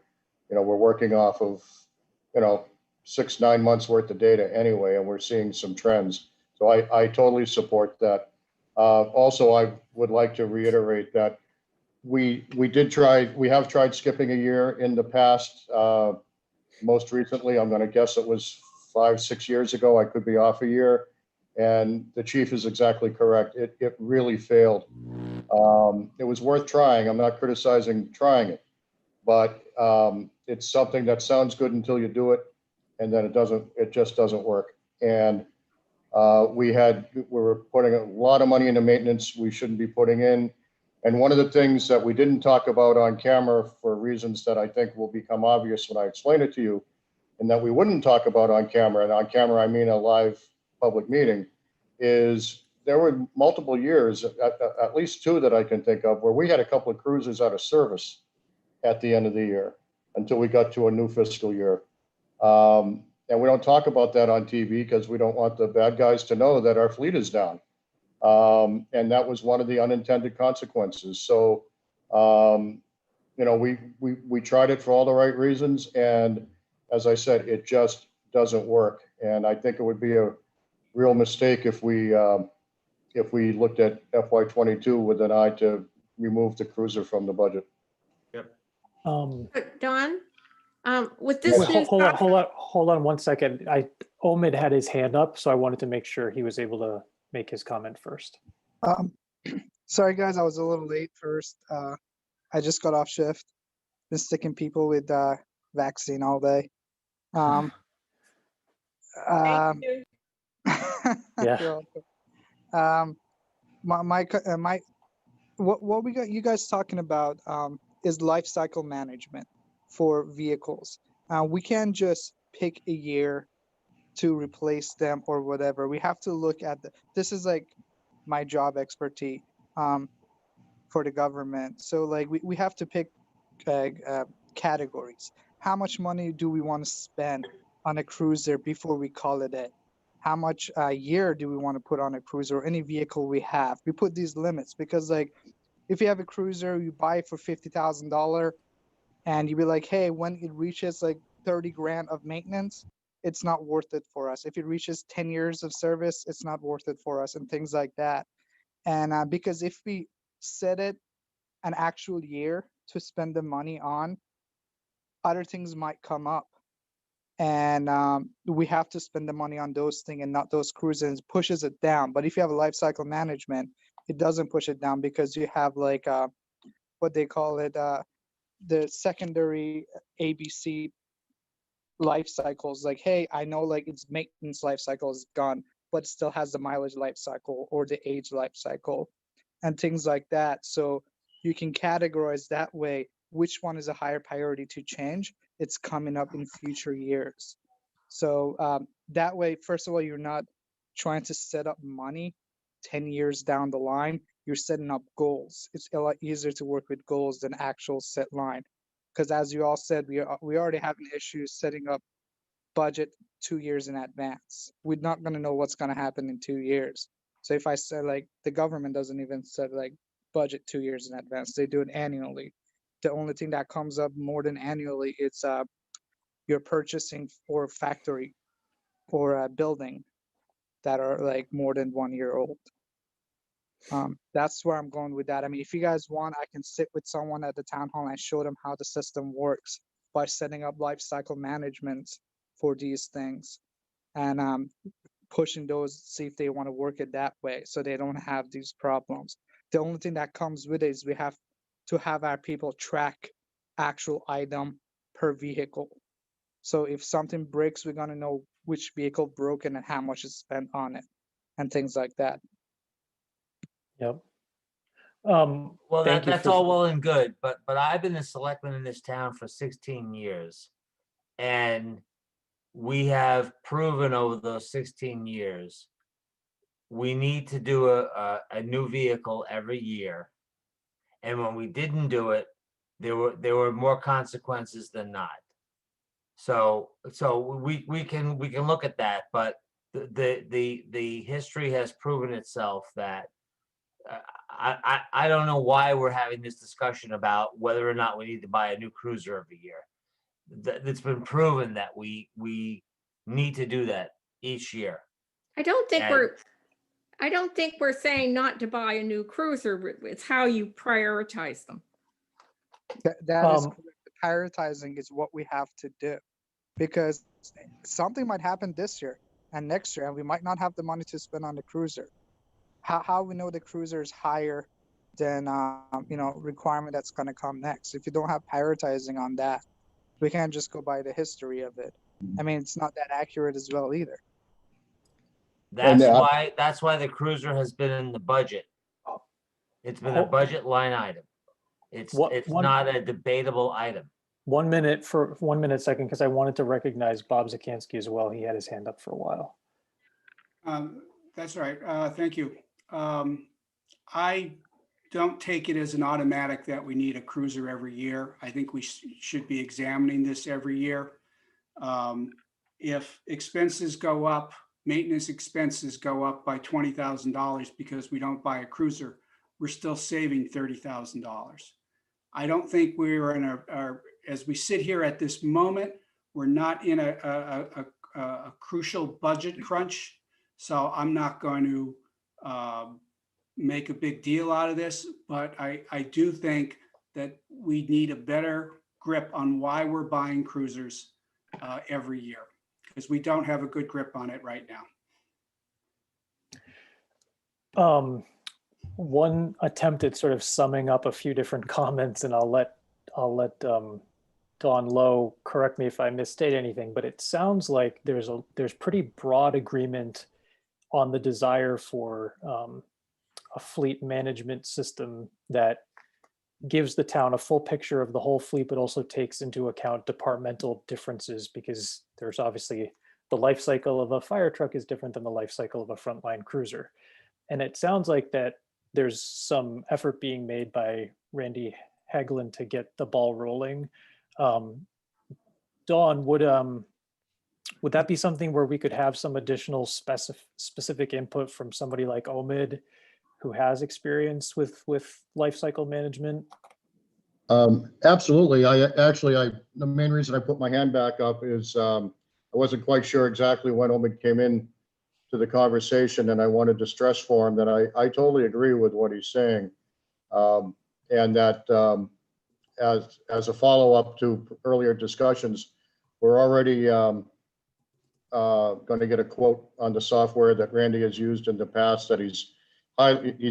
you know, we're working off of, you know, 6-9 months worth of data anyway, and we're seeing some trends. So I totally support that. Also, I would like to reiterate that we have tried skipping a year in the past. Most recently, I'm going to guess it was 5-6 years ago. I could be off a year. And the chief is exactly correct. It really failed. It was worth trying. I'm not criticizing trying it, but it's something that sounds good until you do it, and then it just doesn't work. And we were putting a lot of money into maintenance we shouldn't be putting in. And one of the things that we didn't talk about on camera, for reasons that I think will become obvious when I explain it to you, and that we wouldn't talk about on camera, and on camera I mean a live public meeting, is there were multiple years, at least 2 that I can think of, where we had a couple of cruisers out of service at the end of the year until we got to a new fiscal year. And we don't talk about that on TV because we don't want the bad guys to know that our fleet is down. And that was one of the unintended consequences. So, you know, we tried it for all the right reasons. And as I said, it just doesn't work. And I think it would be a real mistake if we looked at FY22 with an eye to remove the cruiser from the budget. Yep. Dawn, with this new Hold on 1 second. Omid had his hand up, so I wanted to make sure he was able to make his comment first. Sorry guys, I was a little late first. I just got off shift. Been sticking people with vaccine all day. Thank you. Yeah. What we got you guys talking about is life cycle management for vehicles. We can't just pick a year to replace them or whatever. We have to look at this is like my job expertise for the government. So like we have to pick categories. How much money do we want to spend on a cruiser before we call it it? How much a year do we want to put on a cruiser or any vehicle we have? We put these limits because like if you have a cruiser, you buy it for $50,000 and you be like, hey, when it reaches like 30 grand of maintenance, it's not worth it for us. If it reaches 10 years of service, it's not worth it for us and things like that. And because if we set it an actual year to spend the money on, other things might come up. And we have to spend the money on those things and not those cruises. It pushes it down. But if you have a life cycle management, it doesn't push it down because you have like what they call it, the secondary ABC life cycles. Like, hey, I know like its maintenance life cycle is gone, but still has the mileage life cycle or the age life cycle and things like that. So you can categorize that way which one is a higher priority to change. It's coming up in future years. So that way, first of all, you're not trying to set up money 10 years down the line. You're setting up goals. It's a lot easier to work with goals than actual set line. Because as you all said, we already have an issue setting up budget 2 years in advance. We're not going to know what's going to happen in 2 years. So if I said like the government doesn't even set like budget 2 years in advance, they do it annually. The only thing that comes up more than annually, it's you're purchasing for a factory or a building that are like more than 1 year old. That's where I'm going with that. I mean, if you guys want, I can sit with someone at the town hall and show them how the system works by setting up life cycle management for these things and pushing those, see if they want to work it that way so they don't have these problems. The only thing that comes with it is we have to have our people track actual item per vehicle. So if something breaks, we're going to know which vehicle broke and how much is spent on it and things like that. Yep. Well, thank you that's for- all well and good, but I've been a selectman in this town for 16 years. And we have proven over those 16 years, we need to do a new vehicle every year. And when we didn't do it, there were more consequences than not. So we can look at that, but the history has proven itself that I don't know why we're having this discussion about whether or not we need to buy a new cruiser every year. It's been proven that we need to do that each year. I don't think And- we're saying not to buy a new cruiser. It's how you prioritize them. That is correct. Prioritizing is what we have to do because something might happen this year and next year, and we might not have the money to spend on the cruiser. How we know the cruiser is higher than requirement that's going to come next? If you don't have prioritizing on that, we can't just go by the history of it. I mean, it's not that accurate as well either. That's why the cruiser has been in the budget. It's been a budget line item. It's not a debatable item. 1 minute for 1 minute second, because I wanted to recognize Bob Zakansky as well. He had his hand up for a while. That's right. Thank you. I don't take it as an automatic that we need a cruiser every year. I think we should be examining this every year. If expenses go up, maintenance expenses go up by $20,000 because we don't buy a cruiser, we're still saving $30,000. I don't think we're in as we sit here at this moment, we're not in a crucial budget crunch. So I'm not going to make a big deal out of this, but I do think that we need a better grip on why we're buying cruisers every year, because we don't have a good grip on it right now. One attempt at sort of summing up a few different comments, and I'll let Don Lowe correct me if I misstate anything, but it sounds like there's pretty broad agreement on the desire for a fleet management system that gives the town a full picture of the whole fleet, but also takes into account departmental differences, because there's obviously the life cycle of a fire truck is different than the life cycle of a frontline cruiser. And it sounds like that there's some effort being made by Randy Hagelin to get the ball rolling. Dawn, would that be something where we could have some additional specific input from somebody like Omid, who has experience with life cycle management? Absolutely. The main reason I put my hand back up is I wasn't quite sure exactly when Omid came in to the conversation, and I wanted to stress for him that I totally agree with what he's saying, and that as a follow-up to earlier discussions, we're already going to get a quote on the software that Randy has used in the past that he's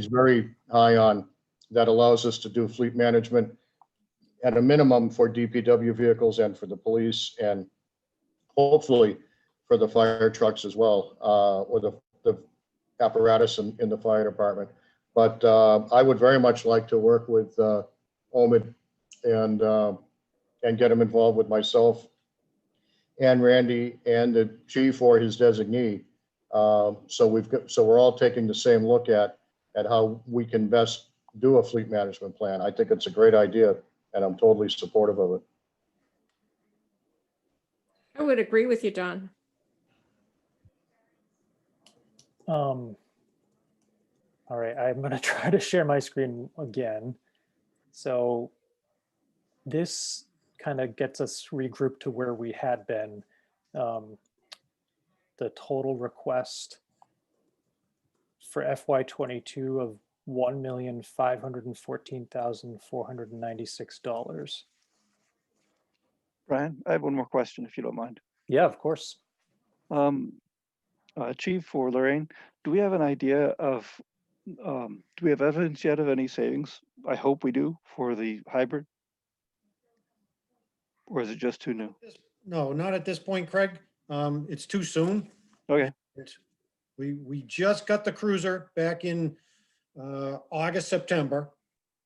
very high on, that allows us to do fleet management at a minimum for DPW vehicles and for the police. And hopefully for the fire trucks as well, or the apparatus in the fire department. But I would very much like to work with Omid and get him involved with myself and Randy and the chief or his designee. So we're all taking the same look at how we can best do a fleet management plan. I think it's a great idea, and I'm totally supportive of it. I would agree with you, Don. All right, I'm going to try to share my screen again. So this kind of gets us regrouped to where we had been. The total request for FY22 of $1,514,496. Brian, I have one more question, if you don't mind. Yeah, of course. Chief or Lorraine, do we have an idea of, do we have evidence yet of any savings? I hope we do for the hybrid. Or is it just too new? No, not at this point, Craig. It's too soon. Okay. We just got the cruiser back in August, September.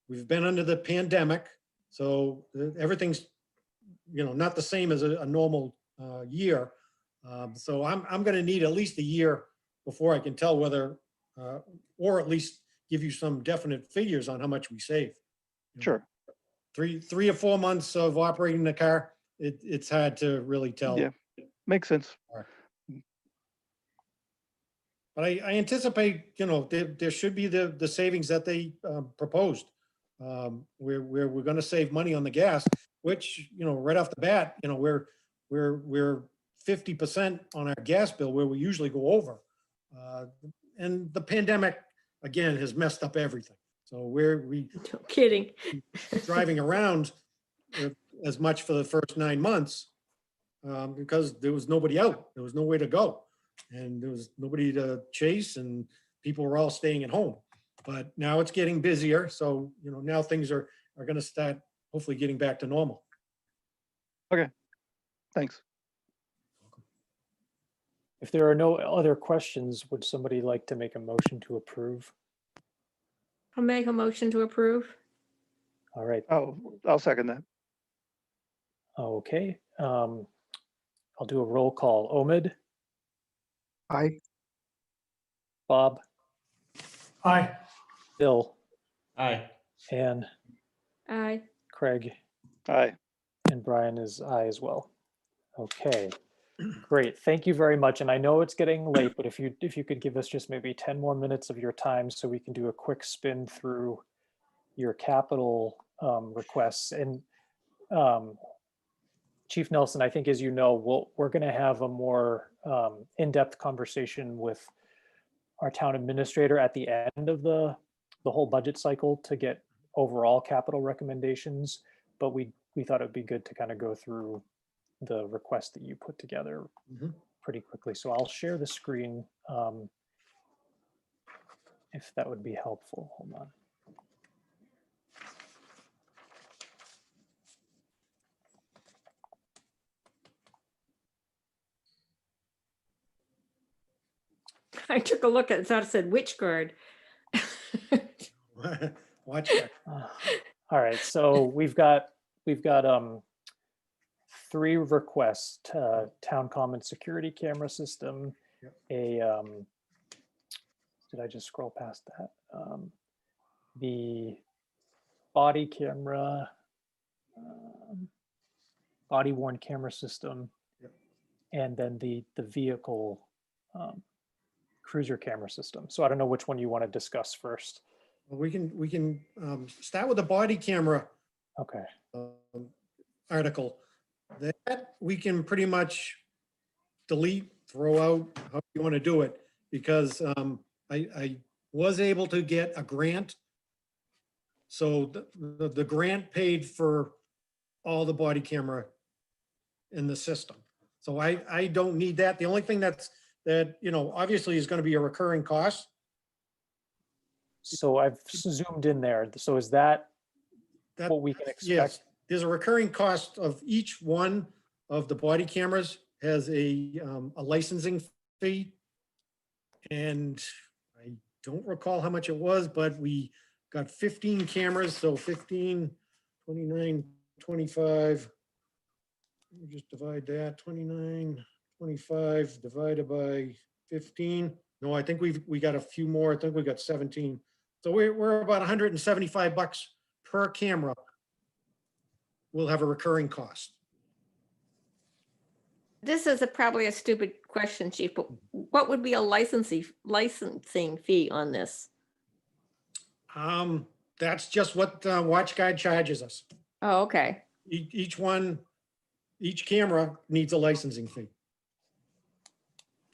We've been under the pandemic, so everything's, not the same as a normal year. So I'm going to need at least a year before I can tell whether, or at least give you some definite figures on how much we save. Sure. 3 or 4 months of operating the car, it's hard to really tell. Yeah, makes sense. But I anticipate, there should be the savings that they proposed. Where we're going to save money on the gas, which, right off the bat, we're 50% on our gas bill where we usually go over. And the pandemic, again, has messed up everything. So we No kidding. driving around as much for the first 9 months because there was nobody out. There was no way to go. And there was nobody to chase and people were all staying at home. But now it's getting busier. So, now things are going to start hopefully getting back to normal. Okay, thanks. If there are no other questions, would somebody like to make a motion to approve? I'll make a motion to approve. All right. Oh, I'll second that. Okay. I'll do a roll call. Omid? Aye. Bob? Aye. Bill? Aye. Anne? Aye. Craig? Aye. And Brian is aye as well. Okay, great. Thank you very much. And I know it's getting late, but if you could give us just maybe 10 more minutes of your time so we can do a quick spin through your capital requests. And Chief Nelson, I think, as you know, we're going to have a more in-depth conversation with our town administrator at the end of the whole budget cycle to get overall capital recommendations. But we thought it'd be good to kind of go through the request that you put together pretty quickly. So I'll share the screen if that would be helpful. Hold on. I took a look at it, thought it said which guard. Watch that. All right, so we've got 3 requests: town common security camera system, did I just scroll past that? The body camera, body worn camera system, and then the vehicle cruiser camera system. So I don't know which one you want to discuss first. Well, we can start with the body camera. Okay. Article that we can pretty much delete, throw out, how you want to do it, because I was able to get a grant. So the grant paid for all the body camera in the system. So I don't need that. The only thing that obviously is going to be a recurring cost. So I've zoomed in there. So is that what we can expect? Yes, there's a recurring cost of each one of the body cameras has a licensing fee. And I don't recall how much it was, but we got 15 cameras, so 15, 29, 25. Let me just divide that, 29, 25 divided by 15. No, I think we got a few more. I think we got 17. So we're about $175 per camera. We'll have a recurring cost. This is probably a stupid question, Chief, but what would be a licensing fee on this? That's just what WatchGuard charges us. Oh, okay. Each camera needs a licensing fee.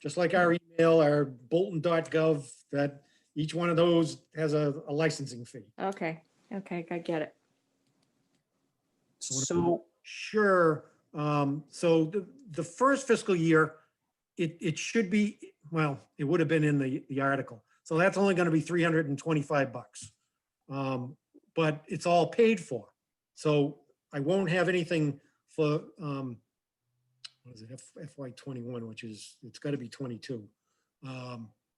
Just like our email, our Bolton.gov, that each one of those has a licensing fee. Okay, okay, I get it. So sure. So the first fiscal year, it should be, well, it would have been in the article. So that's only going to be $325. But it's all paid for. So I won't have anything for, what is it, FY21, which is, it's got to be 22.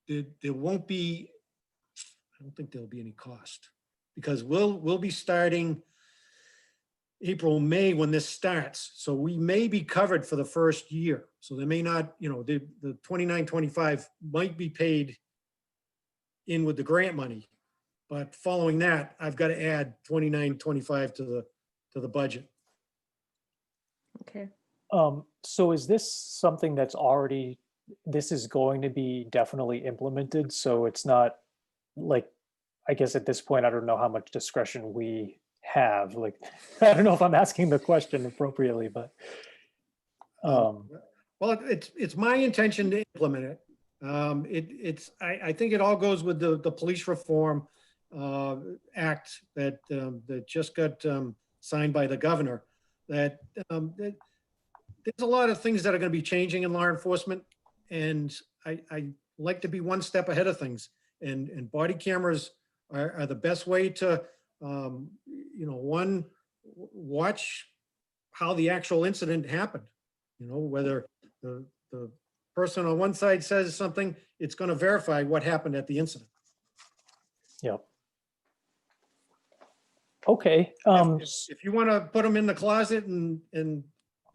There won't be, I don't think there'll be any cost because we'll be starting April, May when this starts. So we may be covered for the first year. So they may not, the 29-25 might be paid in with the grant money. But following that, I've got to add 29-25 to the budget. Okay. So is this something that's already, this is going to be definitely implemented? So it's not like, I guess at this point, I don't know how much discretion we have. Like, I don't know if I'm asking the question appropriately, but. Well, it's my intention to implement it. I think it all goes with the police reform act that just got signed by the governor. That there's a lot of things that are going to be changing in law enforcement, and I like to be one step ahead of things. And body cameras are the best way to, one, watch how the actual incident happened. Whether the person on one side says something, it's going to verify what happened at the incident. Yep. Okay. If you want to put them in the closet and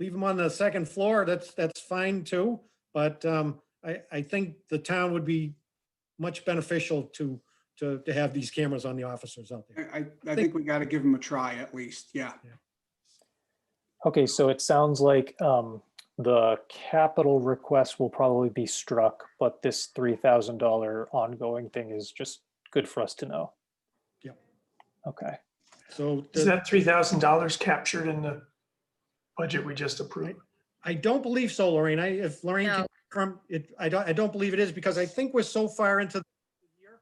leave them on the second floor, that's fine too. But I think the town would be much beneficial to have these cameras on the officers out there. I think we got to give them a try at least. Yeah. Okay, so it sounds like the capital request will probably be struck, but this $3,000 ongoing thing is just good for us to know. Yeah. Okay. So is that $3,000 captured in the budget we just approved? I don't believe so, Lorraine. If Lorraine No. can confirm it, I don't believe it is because I think we're so far into the year.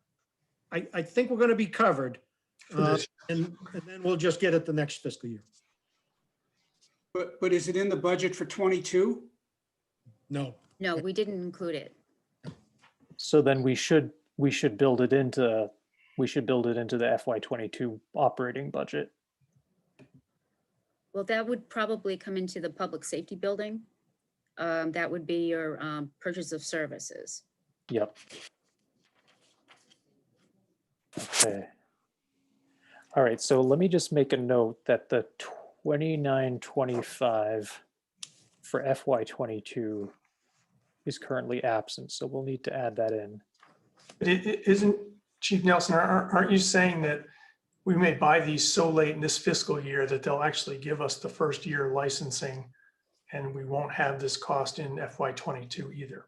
I think we're going to be covered, and then we'll just get it the next fiscal year. But is it in the budget for 22? No. No, we didn't include it. So then we should build it into the FY22 operating budget. Well, that would probably come into the public safety building. That would be your purchase of services. Yep. Okay. All right, so let me just make a note that the 29-25 for FY22 is currently absent, so we'll need to add that in. But isn't, Chief Nelson, aren't you saying that we may buy these so late in this fiscal year that they'll actually give us the first year licensing and we won't have this cost in FY22 either?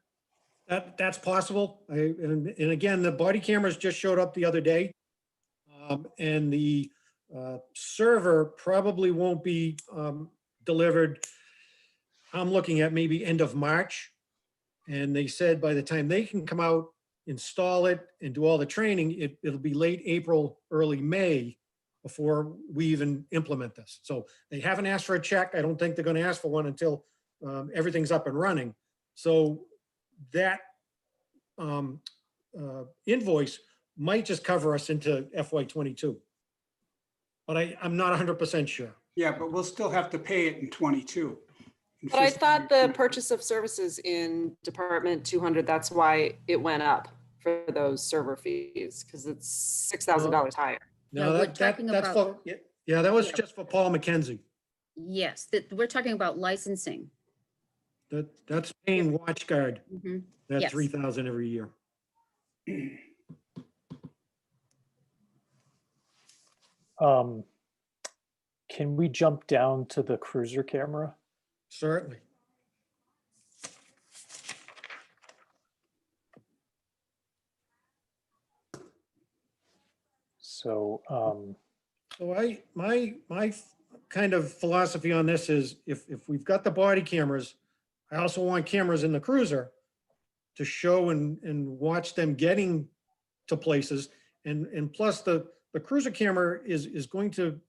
That's possible. And again, the body cameras just showed up the other day. And the server probably won't be delivered. I'm looking at maybe end of March. And they said by the time they can come out, install it and do all the training, it'll be late April, early May before we even implement this. So they haven't asked for a check. I don't think they're going to ask for one until everything's up and running. So that invoice might just cover us into FY22. But I'm not 100% sure. Yeah, but we'll still have to pay it in 22. in But I fiscal thought year the purchase of services in Department 200, that's why it went up for those server fees, because it's $6,000 higher. No, No, we're that, talking that's about- for, yeah, that was Yeah. just for Paul McKenzie. Yes, that, we're talking about licensing. That's paying WatchGuard, Mhm. that Yes. 3,000 every year. Can we jump down to the cruiser camera? Certainly. So, So my kind of philosophy on this is if we've got the body cameras, I also want cameras in the cruiser to show and watch them getting to places. And plus the cruiser camera is going to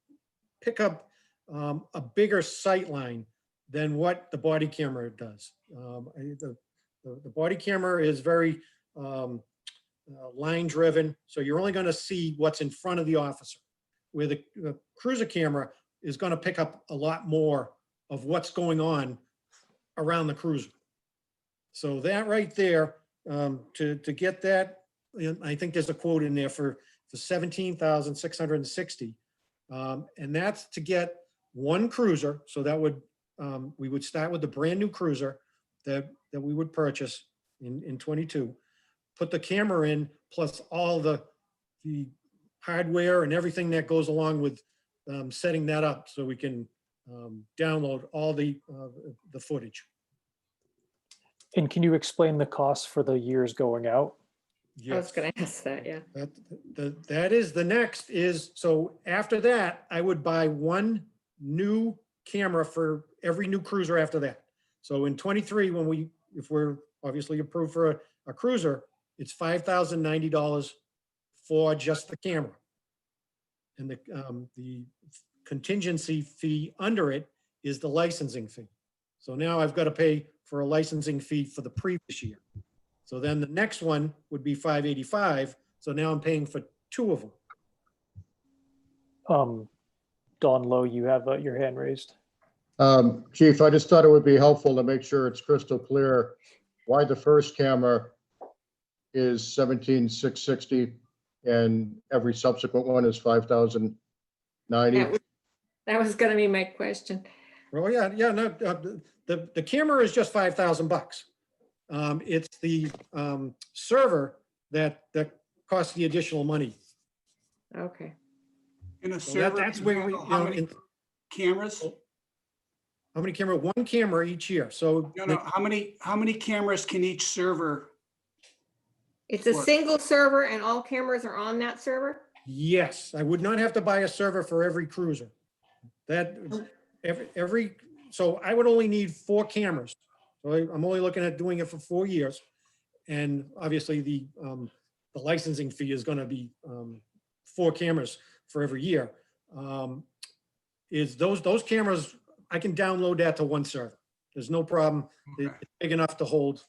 pick up a bigger sight line than what the body camera does. The body camera is very line driven, so you're only going to see what's in front of the officer. Where the cruiser camera is going to pick up a lot more of what's going on around the cruiser. So that right there, to get that, I think there's a quote in there for 17,660. And that's to get one cruiser. So that would, we would start with the brand new cruiser that we would purchase in 22, put the camera in, plus all the hardware and everything that goes along with setting that up so we can download all the footage. and can you explain the costs for the years going out? I was gonna ask that, yeah. That is, the next is, so after that, I would buy one new camera for every new cruiser after that. So in 23, if we're obviously approved for a cruiser, it's $5,090 for just the camera. And the contingency fee under it is the licensing fee. So now I've got to pay for a licensing fee for the previous year. So then the next one would be $585. So now I'm paying for two of them. Don Lowe, you have your hand raised. Chief, I just thought it would be helpful to make sure it's crystal clear why the first camera is 17,660 and every subsequent one is 5,090. That was gonna be my question. Oh, yeah, no, the camera is just $5,000. It's the server that costs the additional money. Okay. In a So server, that's can where we, handle how many cameras? How many camera? One camera each year. So No, how many cameras can each server? It's a What? single server and all cameras are on that server? yes, I would not have to buy a server for every cruiser. That so I would only need 4 cameras. So I'm only looking at doing it for 4 years. And obviously the licensing fee is going to be 4 cameras for every year. Is those cameras, I can download that to one server. There's no problem. Okay. It's big enough to hold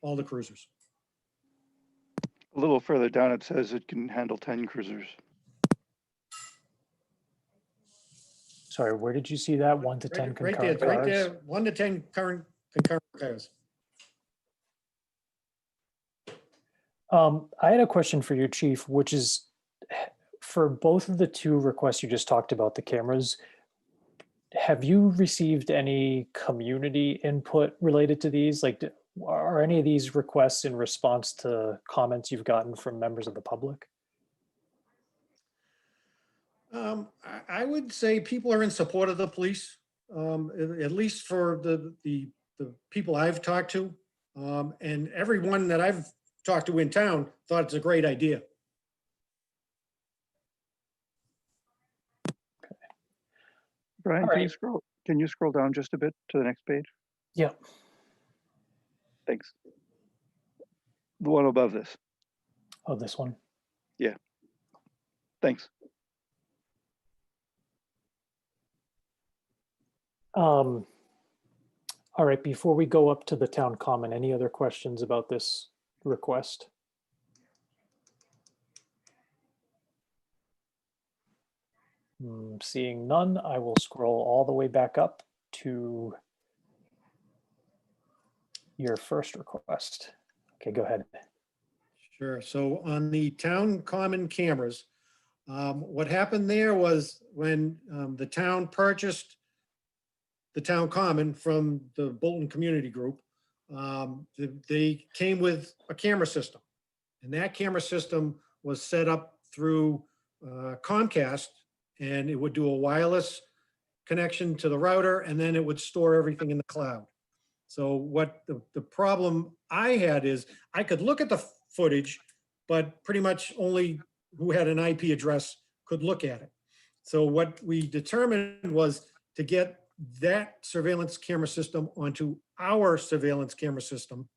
all the cruisers. A little further down, it says it can handle 10 cruisers. Sorry, where did you see that? 1 to 10 Right concurrent there, right cars? there, 1 to 10 concurrent cars. I had a question for you, Chief, which is for both of the 2 requests you just talked about, the cameras, have you received any community input related to these? Like, are any of these requests in response to comments you've gotten from members of the public? I would say people are in support of the police, at least for the people I've talked to. And everyone that I've talked to in town thought it's a great idea. Brian, All right. can you scroll down just a bit to the next page? Yeah. Thanks. The one above this. Oh, this one. Yeah. Thanks. All right, before we go up to the town common, any other questions about this request? Seeing none, I will scroll all the way back up to your first request. Okay, go ahead. Sure. So on the town common cameras, what happened there was when the town purchased the town common from the Bolton Community Group, they came with a camera system. And that camera system was set up through Comcast, and it would do a wireless connection to the router, and then it would store everything in the cloud. So what the problem I had is I could look at the footage, but pretty much only who had an IP address could look at it. So what we determined was to get that surveillance camera system onto our surveillance camera system,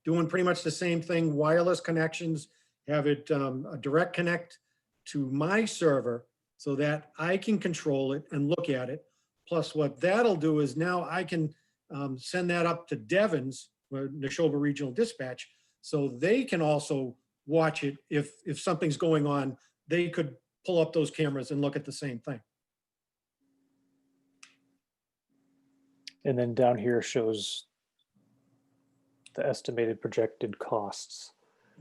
doing pretty much the same thing, wireless connections, have it a direct connect to my server so that I can control it and look at it. Plus what that'll do is now I can send that up to Devon's, Neshoba Regional Dispatch, so they can also watch it. If something's going on, they could pull up those cameras and look at the same thing. And then down here shows the estimated projected costs.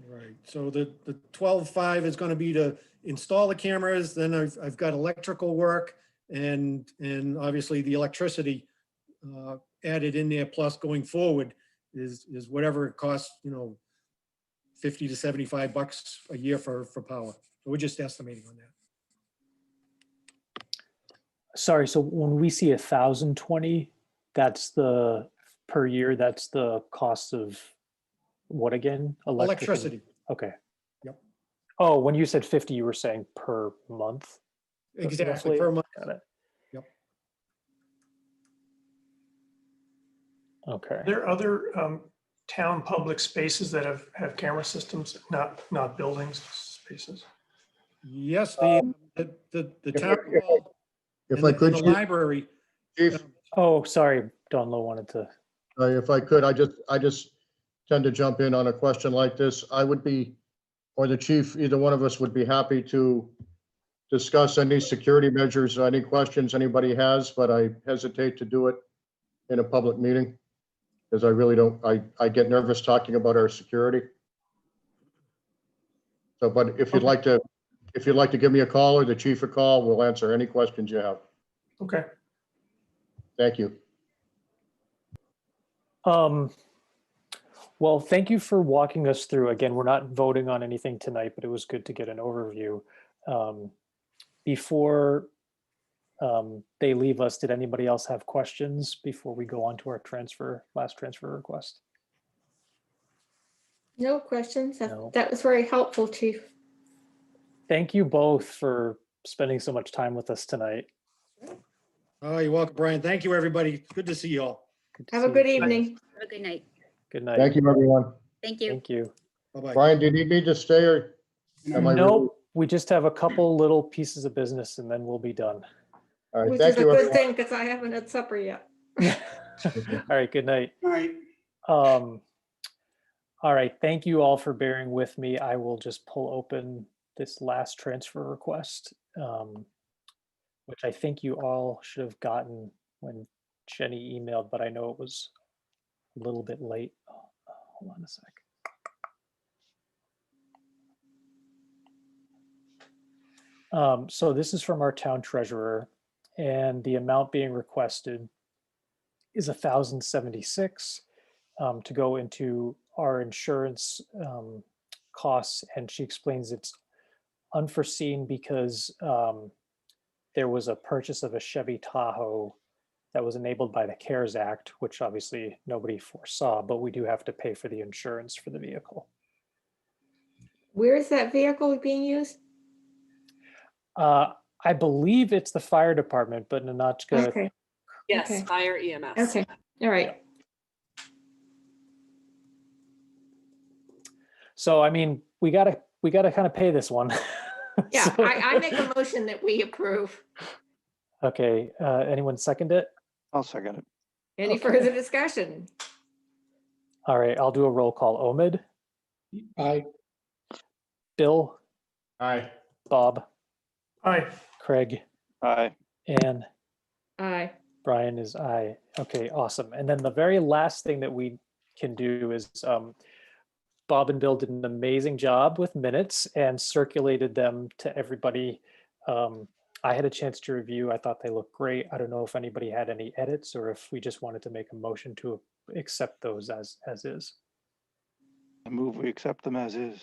Right. So the 12.5 is going to be to install the cameras. Then I've got electrical work and obviously the electricity added in there. Plus going forward is whatever it costs, you know, $50 to $75 a year for power. So we're just estimating on that. Sorry, so when we see 1,020, that's the per year, that's the cost of what again? Electricity. Okay. Yep. Oh, when you said 50, you were saying per month? Exactly, roughly? per month. Got it. Yep. Okay. Are there other town public spaces that have camera systems, not buildings, spaces? Yes, the town hall If I and could, the Chief- library. Chief, Oh, sorry, Don Lowe wanted to. if I could, I just tend to jump in on a question like this. I would be, or the chief, either one of us would be happy to discuss any security measures, or any questions anybody has, but I hesitate to do it in a public meeting because I really don't, I get nervous talking about our security. So, but if you'd like to give me a call or the chief a call, we'll answer any questions you have. Okay. Thank you. Well, thank you for walking us through. Again, we're not voting on anything tonight, but it was good to get an overview. Before they leave us, did anybody else have questions before we go on to our last transfer request? No questions. No. That was very helpful, Chief. Thank you both for spending so much time with us tonight. Oh, you're welcome, Brian. Thank you, everybody. Good to see you all. Have a good evening. Have a good night. Good night. Thank you, everyone. Thank you. Thank you. Bye-bye. Brian, do you need me to stay or? am I Nope, we just have a couple little pieces of business and then we'll be done. All right, Which thank is a you, good everyone. thing because I haven't had supper yet. All right, good night. All right. All right, thank you all for bearing with me. I will just pull open this last transfer request, which I think you all should have gotten when Jenny emailed, but I know it was a little bit late. Hold on a sec. So this is from our town treasurer, and the amount being requested is 1,076 to go into our insurance costs, and she explains it's unforeseen because there was a purchase of a Chevy Tahoe that was enabled by the CARES Act, which obviously nobody foresaw, but we do have to pay for the insurance for the vehicle. Where is that vehicle being used? I believe it's the fire department, but Nanachka. Okay. Yes, Okay. fire EMS. Okay. All right. So I mean, we gotta kind of pay this one. Yeah, So- I make a motion that we approve. Okay, anyone second it? I'll second it. Any Okay. further discussion? All right, I'll do a roll call. Omid, Aye. Bill, Aye. Bob, Hi. Craig, Aye. Ann, Aye. Brian is aye. Okay, awesome. And then the very last thing that we can do is Bob and Bill did an amazing job with minutes and circulated them to everybody. I had a chance to review. I thought they looked great. I don't know if anybody had any edits or if we just wanted to make a motion to accept those as is. I move we accept them as is.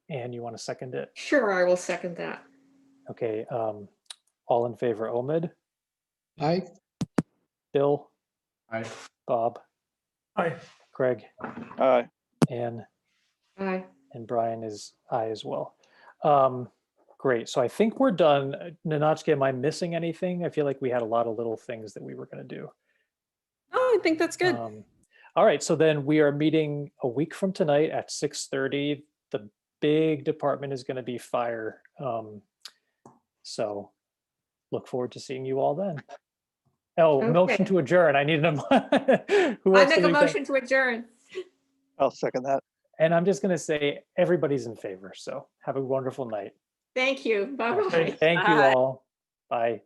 And you want to second it? Sure, I will second that. Okay, all in favor, Omid, Aye. Bill, Aye. Bob, Aye. Greg, Aye. Ann, Aye. and Brian is aye as well. Great, so I think we're done. Ninotchka, am I missing anything? I feel like we had a lot of little things that we were gonna do. Oh, I think that's good. All right, so then we are meeting a week from tonight at 6:30. The big department is gonna be fire. So look forward to seeing you all then. Oh, motion Okay. to adjourn. I need a who I wants make to a make that? motion to adjourn. I'll second that. And I'm just gonna say everybody's in favor. So have a wonderful night. Thank you. Bye-bye. Thank you all. Bye.